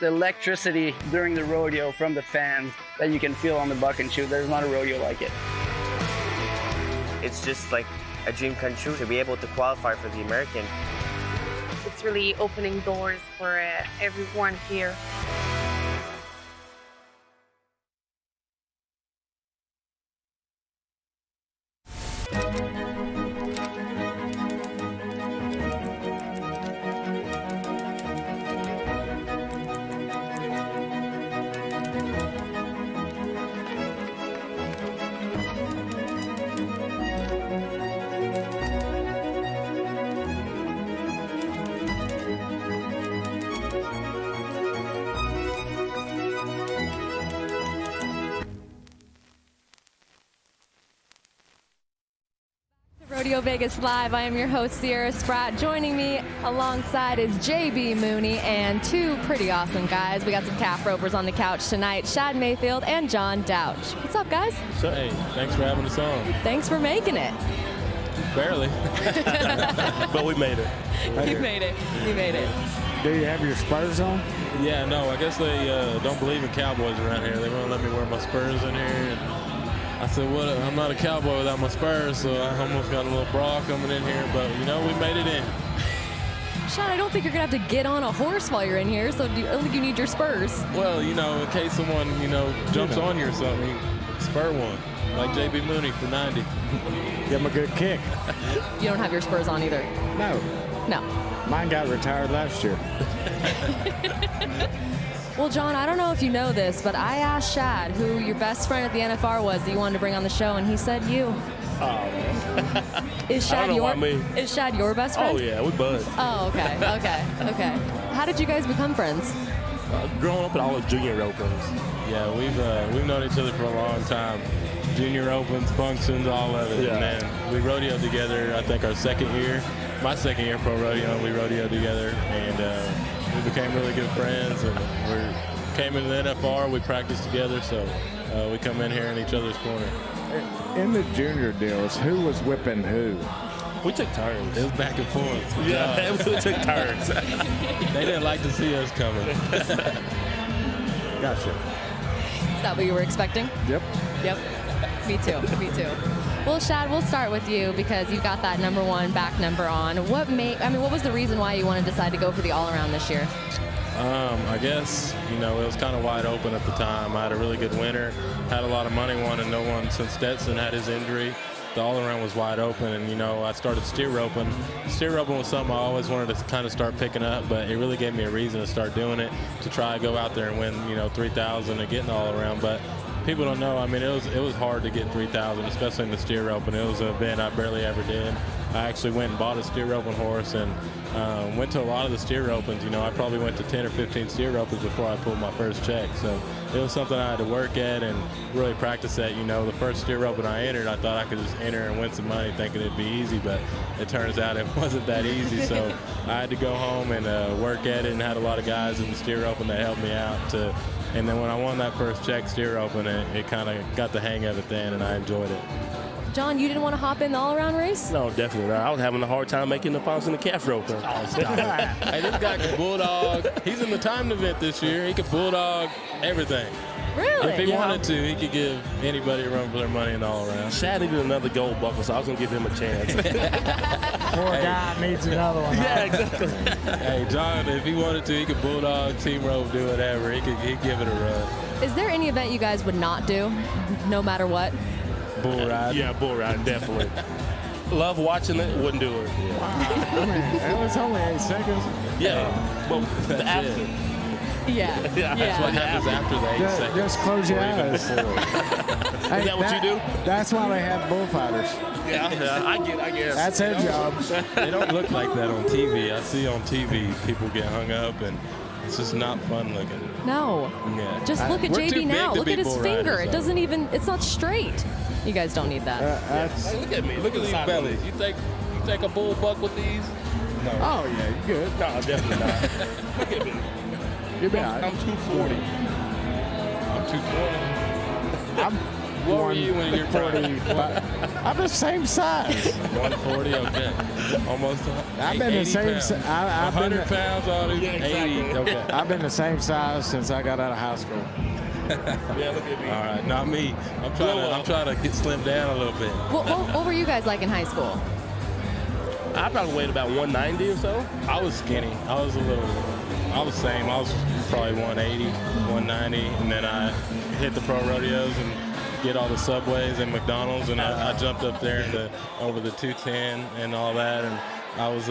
The electricity during the rodeo from the fans that you can feel on the buck and shoot, there's not a rodeo like it. It's just like a dream come true to be able to qualify for the American. It's really opening doors for everyone here. Rodeo Vegas Live. I am your host, Sierra Spratt. Joining me alongside is JB Mauney and 2 pretty awesome guys. We got some calf ropers on the couch tonight, Shad Mayfield and John Douch. What's up, guys? So, hey, thanks for having us on. Thanks for making it. Barely. But we made it. You made it. You made it. Do you have your spurs on? Yeah, no, I guess they don't believe in cowboys around here. They won't let me wear my spurs in here. And I said, well, I'm not a cowboy without my spurs, so I almost got a little bra coming in here, but, you know, we made it in. Shad, I don't think you're going to have to get on a horse while you're in here, so I don't think you need your spurs. Well, you know, in case someone, jumps on you or something, spur one, like JB Mauney for 90. Give him a good kick. You don't have your spurs on either? No. No. Mine got retired last year. Well, John, I don't know if you know this, but I asked Shad who your best friend at the NFR was that you wanted to bring on the show, and he said you. Oh, man. Is Shad Is Shad your best friend? Oh, yeah, we buds. Oh, okay. How did you guys become friends? Growing up at all the junior opens. Yeah, we've known each other for a long time. Junior opens, functions, all of it. Yeah. And then we rodeoed together, I think, our second year. My second year pro rodeo, we rodeoed together, and we became really good friends, and we came into the NFR, we practiced together, so we come in here in each other's corner. In the junior deals, who was whipping who? We took turns. It was back and forth. Yeah, we took turns. They didn't like to see us coming. Gotcha. Is that what you were expecting? Yep. Me too. Well, Shad, we'll start with you because you got that #1 back number on. What was the reason why you wanted to decide to go for the all-around this year? I guess, it was kind of wide open at the time. I had a really good winter, had a lot of money won, and no one since Stetson had his injury. The all-around was wide open, and, I started steer roping. Steer roping was something I always wanted to kind of start picking up, but it really gave me a reason to start doing it, to try to go out there and win, 3,000 and get the all-around. But people don't know. It was hard to get 3,000, especially in the steer roping. It was an event I barely ever did. I actually went and bought a steer roping horse and went to a lot of the steer opens. I probably went to 10 or 15 steer opens before I pulled my first check. So it was something I had to work at and really practice at. You know, the first steer rope when I entered, I thought I could just enter and win some money thinking it'd be easy, but it turns out it wasn't that easy. So I had to go home and work at it, and had a lot of guys in the steer open that helped me out. And then when I won that first check steer open, it kind of got the hang of it then, and I enjoyed it. John, you didn't want to hop in the all-around race? No, definitely not. I was having a hard time making the finals in the calf rope. Hey, this guy can bulldog. He's in the timed event this year. He could bulldog everything. Really? If he wanted to, he could give anybody a run for their money in the all-around. Shad needed another gold buckle, so I was going to give him a chance. Poor guy needs another one. Yeah, exactly. Hey, John, if he wanted to, he could bulldog, team rope, do whatever. He'd give it a run. Is there any event you guys would not do, no matter what? Bull ride. Yeah, bull ride, definitely. Love watching it, wouldn't do it. I mean, it was only 8 seconds. Yeah. Well, the after. Yeah. That's what happens after the 8 seconds. Just close your eyes. Is that what you do? That's why they have bullfighters. Yeah, I guess. That's their job. They don't look like that on TV. I see on TV people get hung up, and it's just not fun looking. No. Yeah. Just look at JB now. Look at his finger. It doesn't even, it's not straight. You guys don't need that. Hey, look at me. Look at these bellies. You take a bull buck with these? No. Oh, yeah, you good. No, definitely not. Look at me. You'll be all right. I'm 240. I'm 220. What were you when you're 40? I'm the same size. 140, okay. Almost. I've been the same size. 100 pounds on it. 80. Okay. I've been the same size since I got out of high school. Yeah, look at me. All right, not me. I'm trying to get slimmed down a little bit. What were you guys like in high school? I probably weighed about 190 or so. I was skinny. I was the same. I was probably 180, 190, and then I hit the pro rodeos and get all the Subways and McDonald's, and I jumped up there over the 210 and all that. And I was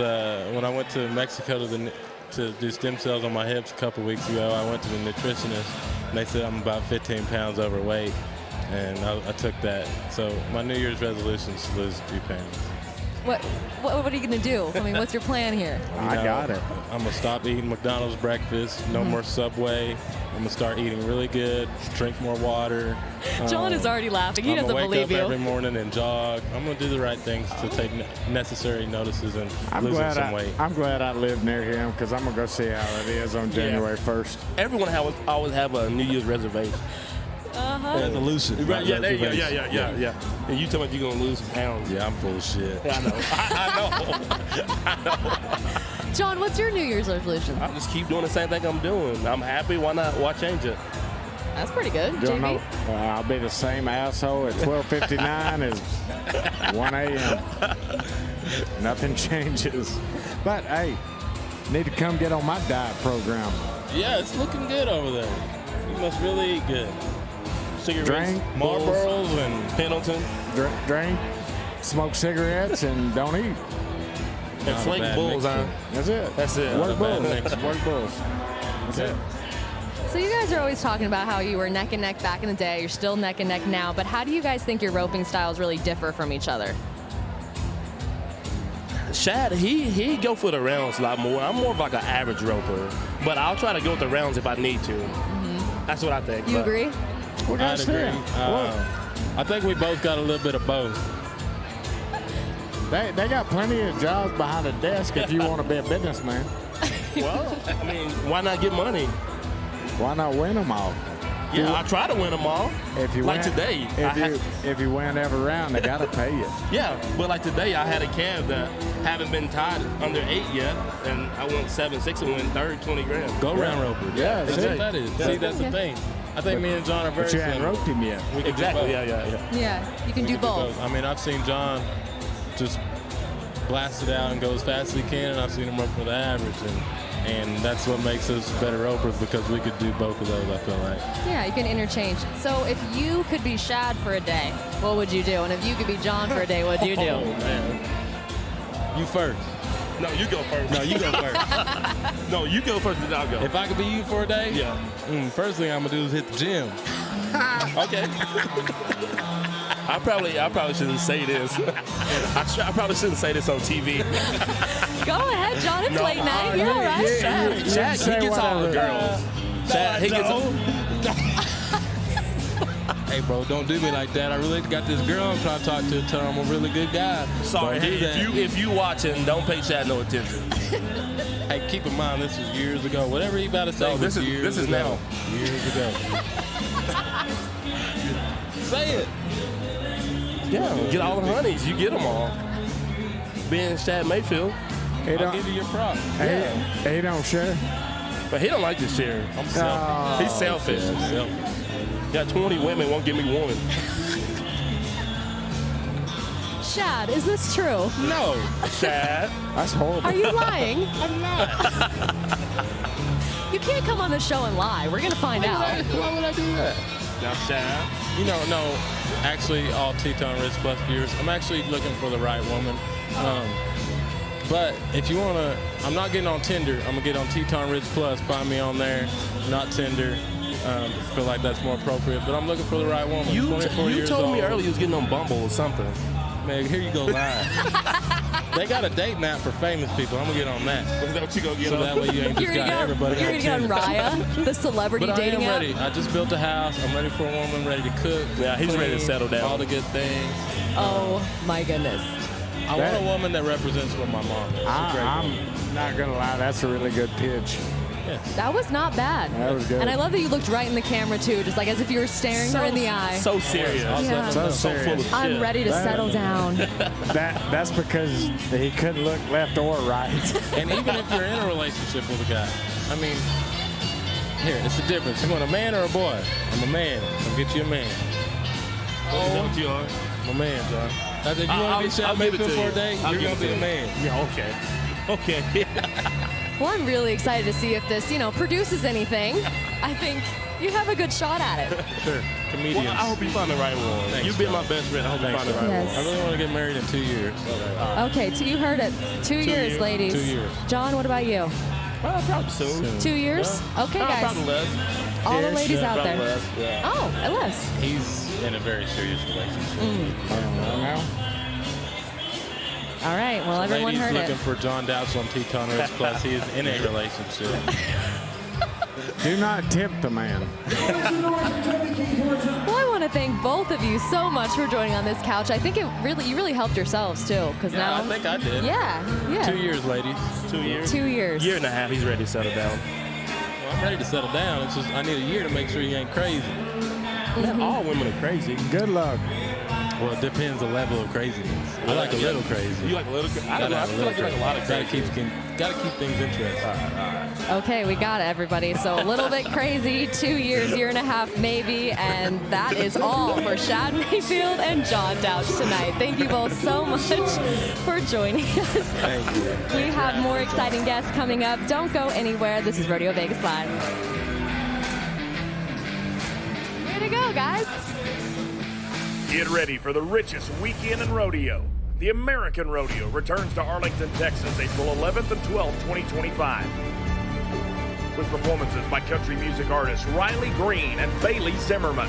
when I went to Mexico to do stem cells on my hips a couple weeks ago, I went to the nutritionist, and they said I'm about 15 pounds overweight, and I took that. So my New Year's resolution is to lose a few pounds. What are you going to do? I mean, what's your plan here? I got it. I'm going to stop eating McDonald's breakfast, no more Subway. I'm going to start eating really good, drink more water. John is already laughing. He doesn't believe you. I'm going to wake up every morning and jog. I'm going to do the right things to take necessary notices and losing some weight. I'm glad I live near him because I'm going to go see how it is on January 1st. Everyone always have a New Year's reservation. Resolution. Right, yeah, there you go. Yeah. And you tell me you're going to lose some pounds. Yeah, I'm full of shit. Yeah, I know. John, what's your New Year's resolution? I just keep doing the same thing I'm doing. I'm happy. Why not? Why change it? That's pretty good. JB? I'll be the same asshole at 12:59 as 1 a.m. Nothing changes. But, hey, need to come get on my diet program. Yeah, it's looking good over there. You must really eat good. Drink, Marlboros and Pendleton. Drink, smoke cigarettes, and don't eat. And flake bulls, huh? That's it. Work bulls. Work bulls. That's it. So you guys are always talking about how you were neck and neck back in the day. You're still neck and neck now. But how do you guys think your roping styles really differ from each other? Shad, he go for the rounds a lot more. I'm more of like an average roper, but I'll try to go with the rounds if I need to. Mm-hmm. That's what I think. You agree? I'd agree. I think we both got a little bit of both. They got plenty of jobs behind the desk if you want to be a businessman. Well, I mean, why not get money? Why not win them all? Yeah, I try to win them all. If you like win, today, if you win every round, they gotta pay you. Yeah, but like today, I had a calf that haven't been tied under 8 yet, and I went 7-6 and went third, 20 grand. Go round roper. Yeah, that's what that is. See, that's the thing. I think me and John are very But you haven't roped him yet. Exactly. Yeah. Yeah, you can do both. I mean, I've seen John just blast it out and go as fast as he can, and I've seen him run for the average, and that's what makes us better ropers because we could do both of those, I feel like. Yeah, you can interchange. So if you could be Shad for a day, what would you do? And if you could be John for a day, what would you do? Oh, man. You first. No, you go first. No, you go first. No, you go first, then I'll go. If I could be you for a day? Yeah. First thing I'm going to do is hit the gym. Okay. I probably shouldn't say this. I probably shouldn't say this on TV. Go ahead, John. It's late night. You're all right. Shad, he gets all the girls. Shad, he gets all. Hey, bro, don't do me like that. I really got this girl I'm trying to talk to. Tell her I'm a really good guy. Sorry, Don't do hey, that. if you watching, don't pay Shad no attention. Hey, keep in mind, this was years ago. Whatever he about to say this is ago. now. Years ago. Say it. Yeah, get all the honeys. You get them all. Being Shad Mayfield, I'll give you your props. He don't share. But he don't like to share. I'm selfish. He's selfish. He's selfish. Got 20 women, won't give me one. Shad, is this true? No, Shad. That's horrible. Are you lying? I'm not. You can't come on the show and lie. We're going to find out. Why would I do that? Now, Shad. You know, no, actually, all Teton Ridge Plus viewers, I'm actually looking for the right woman. But if you want to, I'm not getting on Tinder. I'm going to get on Teton Ridge Plus. Find me on there, not Tinder. Feel like that's more appropriate. But I'm looking for the right woman. You 24 years told me old. earlier you was getting on Bumble or something. Man, here you go lying. They got a date app for famous people. I'm going to get on that. Is that what you going to get so on? that way you ain't just got everybody. You're going to get on Raya, the celebrity but dating I am app? ready. I just built a house. I'm ready for a woman, ready to cook. Yeah, he's ready to settle down. All the good things. Oh, my goodness. I want a woman that represents what my mom is. I'm not going to lie. That's a really good pitch. Yes. That was not bad. That was good. And I love that you looked right in the camera, too, just like as if you were staring her in the eye. So serious. Yeah. So full of serious. shit. I'm ready to settle down. That's because he couldn't look left or right. And even if you're in a relationship with a guy, I mean, here, it's the difference. You want a man or a boy? I'm a man. I'll get you a man. Oh, is that what you are? I'm a man, John. If you want to be Shad Mayfield for a day, you're going to be a man. Yeah, okay. Okay. Well, I'm really excited to see if this, produces anything. I think you have a good shot at it. Sure. Comedians. Well, I hope you find the right one. Thanks, You've been John. my best friend. I hope you find the right Yes. I really want to get married in 2 years. Okay, you heard it. 2 years, years. ladies. 2 years. John, what about you? Well, probably soon. 2 years? Yeah. Okay, No, guys. probably less. All the ladies out Probably there. less, yeah. Oh, less. He's in a very serious relationship. All right, well, everyone Ladies heard looking it. for John Dowd's on Teton Ridge Plus. He is in a relationship. Do not tempt a man. Well, I want to thank both of you so much for joining on this couch. I think you really helped yourselves, too, because Yeah, now... I think I did. Yeah. 2 years, ladies. 2 years? 2 years. Year and a half, he's ready to settle down. Well, I'm ready to settle down. It's just I need a year to make sure you ain't crazy. Not all women are crazy. Good luck. Well, it depends the level of craziness. I like a little crazy. You like a little crazy? I don't know. I feel like you like a lot of crazy. Gotta keep things interesting. All right. Okay, we got it, everybody. So a little bit crazy, 2 years, year and a half, maybe. And that is all for Shad Mayfield and John Douch tonight. Thank you both so much for joining us. Thank you. We have more exciting guests coming up. Don't go anywhere. This is Rodeo Vegas Live. Way to go, guys. Get ready for the richest weekend in rodeo. The American Rodeo returns to Arlington, Texas, April 11th and 12th, 2025. With performances by country music artists Riley Green and Bailey Zimmerman.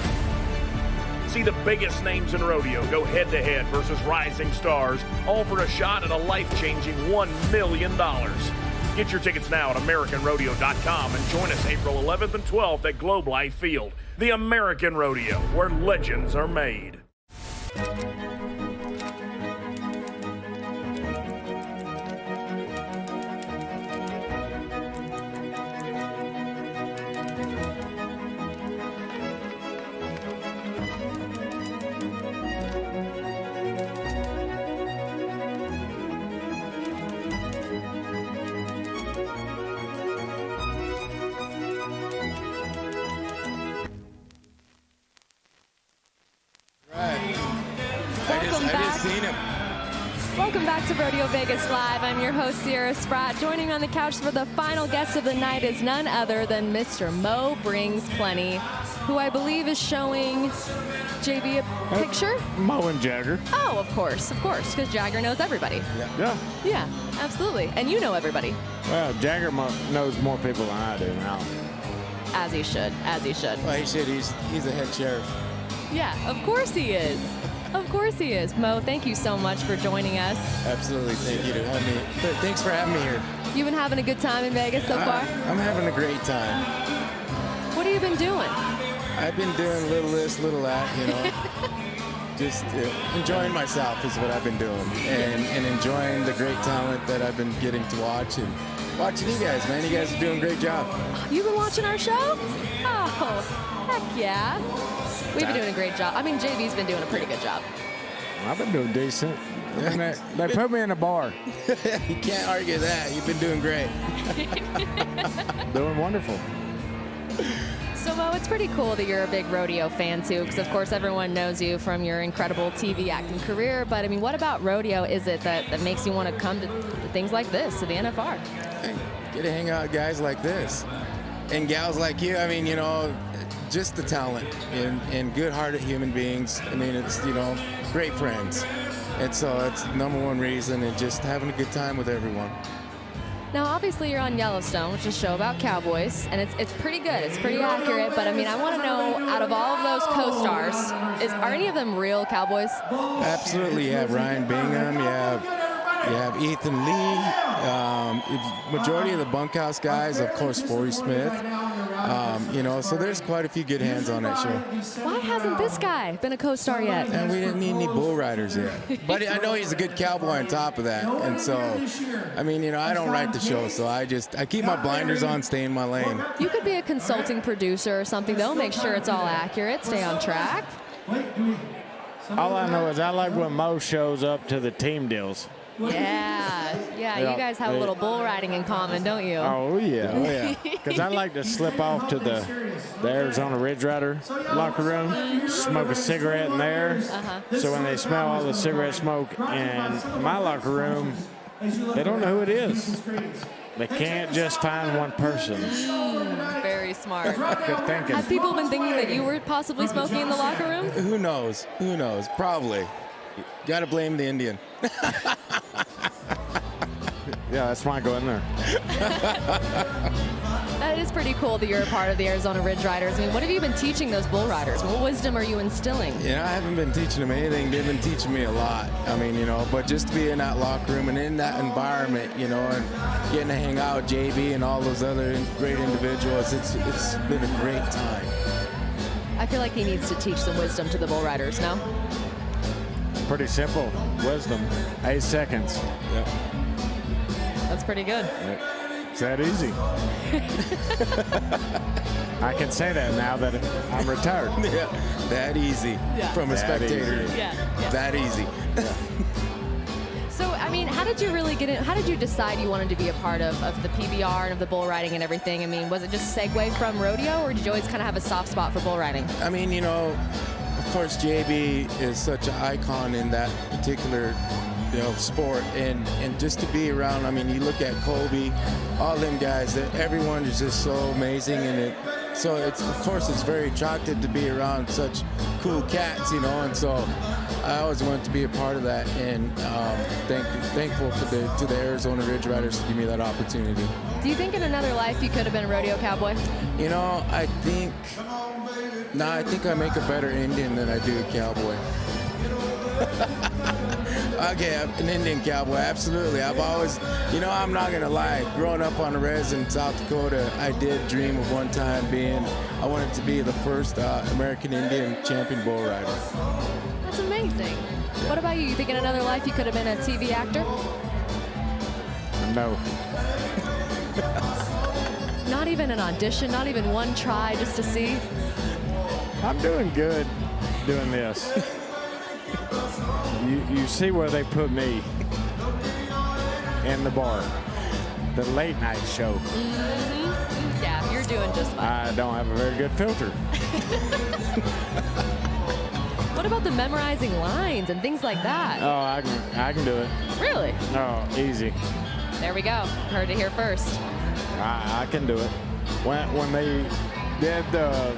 See the biggest names in rodeo go head-to-head versus rising stars, all for a shot at a life-changing $1 million. Get your tickets now at AmericanRodeo.com and join us April 11th and 12th at Globe Life Field. The American Rodeo, where legends are made. Welcome back to Rodeo Vegas Live. I'm your host, Sierra Spratt. Joining on the couch for the final guest of the night is none other than Mr. Mo Brings Plenty, who I believe is showing JB a picture. Mo and Jagger. Oh, of course, because Jagger knows everybody. Yeah. Yeah, absolutely. And you know everybody. Well, Jagger knows more people than I do now. As he should. Well, he should. He's the head sheriff. Yeah, of course he is. Of course he is. Mo, thank you so much for joining us. Absolutely. Thank you to have me. Thanks for having me here. You've been having a good time in Vegas so far? I'm having a great time. What have you been doing? I've been doing little this, little that, you know. Just enjoying myself is what I've been doing, and enjoying the great talent that I've been getting to watch, and watching you guys, man. You guys are doing a great job. You've been watching our show? Oh, heck yeah. We've been doing a great job. I mean, JB's been doing a pretty good job. I've been doing decent. They put me in a bar. You can't argue that. You've been doing great. Doing wonderful. So, Mo, it's pretty cool that you're a big rodeo fan, too, because, of course, everyone knows you from your incredible TV acting career. But, I mean, what about rodeo is it that makes you want to come to things like this, to the NFR? Get to hang out with guys like this and gals like you. I mean, you know, just the talent and good-hearted human beings. I mean, it's, you know, great friends. And so it's the number one reason, and just having a good time with everyone. Now, obviously, you're on Yellowstone, which is a show about cowboys, and it's pretty good. It's pretty accurate. But, I mean, I want to know, out of all of those co-stars, are any of them real cowboys? Absolutely. You have Ryan Bingham. You have Ethan Lee. Majority of the bunkhouse guys, of course, Forey Smith. You know, so there's quite a few good hands on that show. Why hasn't this guy been a co-star yet? And we didn't need any bull riders yet. But I know he's a good cowboy on top of that. And so, I mean, you know, I don't write the show, so I keep my blinders on, stay in my lane. You could be a consulting producer or something. They'll make sure it's all accurate, stay on track. All I know is I like when Mo shows up to the team deals. Yeah, you guys have a little bull riding in common, don't you? Oh, yeah. Because I like to slip off to the Arizona Ridge Rider locker room, smoke a cigarette in there. So when they smell all the cigarette smoke in my locker room, they don't know who it is. They can't just find one person. Very smart. Good thinking. Have people been thinking that you were possibly smoking in the locker room? Who knows? Probably. Got to blame the Indian. Yeah, that's why I go in there. That is pretty cool that you're a part of the Arizona Ridge Riders. I mean, what have you been teaching those bull riders? What wisdom are you instilling? I haven't been teaching them anything. They've been teaching me a lot. I mean, you know, but just to be in that locker room and in that environment, you know, and getting to hang out with JB and all those other great individuals, it's been a great time. I feel like he needs to teach some wisdom to the bull riders, no? Pretty simple. Wisdom. 8 seconds. Yep. That's pretty good. It's that easy. I can say that now that I'm retired. Yeah, that easy. From a spectator. Yeah. That easy. So, I mean, how did you really get in? How did you decide you wanted to be a part of the PBR and of the bull riding and everything? I mean, was it just a segue from rodeo, or did you always kind of have a soft spot for bull riding? I mean, you know, of course, JB is such an icon in that particular, you know, sport, and just to be around. I mean, you look at Kobe, all them guys. That everyone is just so amazing, and so it's, of course, it's very attractive to be around such cool cats, you know. And so I always wanted to be a part of that, and thankful to the Arizona Ridge Riders to give me that opportunity. Do you think in another life you could have been a rodeo cowboy? You know, I think I make a better Indian than I do a cowboy. Okay, an Indian cowboy, absolutely. I've always, you know, I'm not going to lie. Growing up on the res in South Dakota, I did dream of one time I wanted to be the first American Indian champion bull rider. That's amazing. What about you? You think in another life you could have been a TV actor? No. Not even an audition, not even one try just to see? I'm doing good doing this. You see where they put me in the bar, the late night show. Mm-hmm. Yeah, you're doing just fine. I don't have a very good filter. What about the memorizing lines and things like that? Oh, I can do it. Really? Oh, easy. There we go. Heard it here first. I can do it. When they did the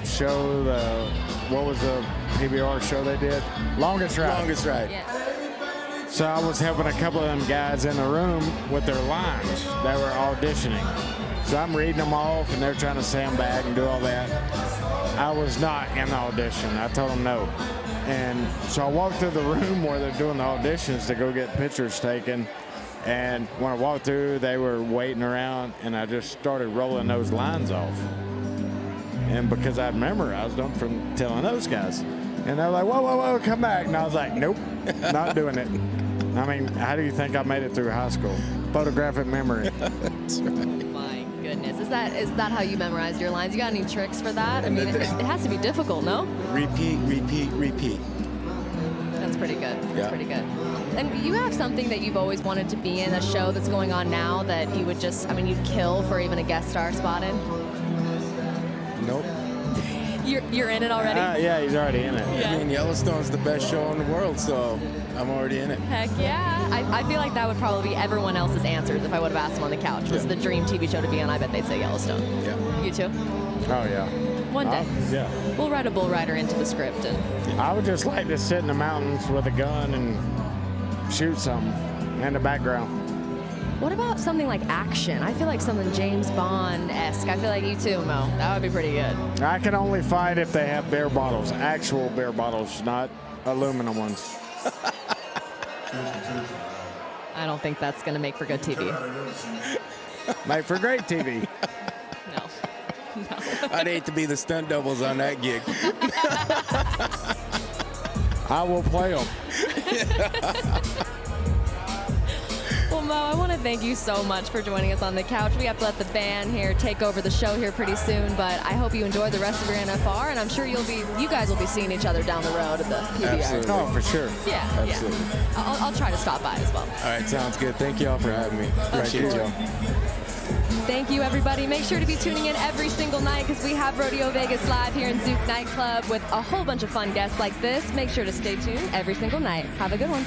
show, what was the PBR show they did? Longest Ride. Longest Ride. Yeah. So I was helping a couple of them guys in the room with their lines. They were auditioning. So I'm reading them off, and they're trying to say them back and do all that. I was not in the audition. I told them no. And so I walked through the room where they're doing the auditions to go get pictures taken. And when I walked through, they were waiting around, and I just started rolling those lines off. And because I'd memorized them from telling those guys. And they're like, whoa, whoa, whoa, come back. And I was like, nope, not doing it. I mean, how do you think I made it through high school? Photographic memory. That's right. My goodness. Is that how you memorized your lines? You got any tricks for that? I mean, it has to be difficult, no? Repeat, repeat, repeat. That's pretty good. That's Yeah. pretty good. And you have something that you've always wanted to be in, a show that's going on now that you would just, I mean, you'd kill for even a guest star spot in? Nope. You're in it already? Yeah, he's already in it. I mean, Yellowstone's the best show in the world, so I'm already in it. Heck yeah. I feel like that would probably be everyone else's answers if I would have asked them on the couch. What's the dream TV show to be on? I bet they'd say Yellowstone. Yeah. You too? Oh, yeah. One day. Yeah. We'll write a bull rider into the script. And I would just like to sit in the mountains with a gun and shoot something in the background. what about something like action? I feel like something James Bond-esque. I feel like you too, Mo. That would be pretty good. I can only fight if they have beer bottles, actual beer bottles, not aluminum ones. I don't think that's going to make for good TV. Make for great TV. I'd hate to be the stunt doubles on that gig. I will play them. Well, Mo, I want to thank you so much for joining us on the couch. We have to let the band here take over the show here pretty soon, but I hope you enjoy the rest of your NFR, and I'm sure you guys will be seeing each other down the road at the PBR. Absolutely. Oh, for sure. Yeah, Absolutely. yeah. I'll try to stop by as well. All right, sounds good. Thank you all for having me. Appreciate course. y'all. Thank you, everybody. Make sure to be tuning in every single night because we have Rodeo Vegas live here in Zouk Nightclub with a whole bunch of fun guests like this. Make sure to stay tuned every single night. Have a good one.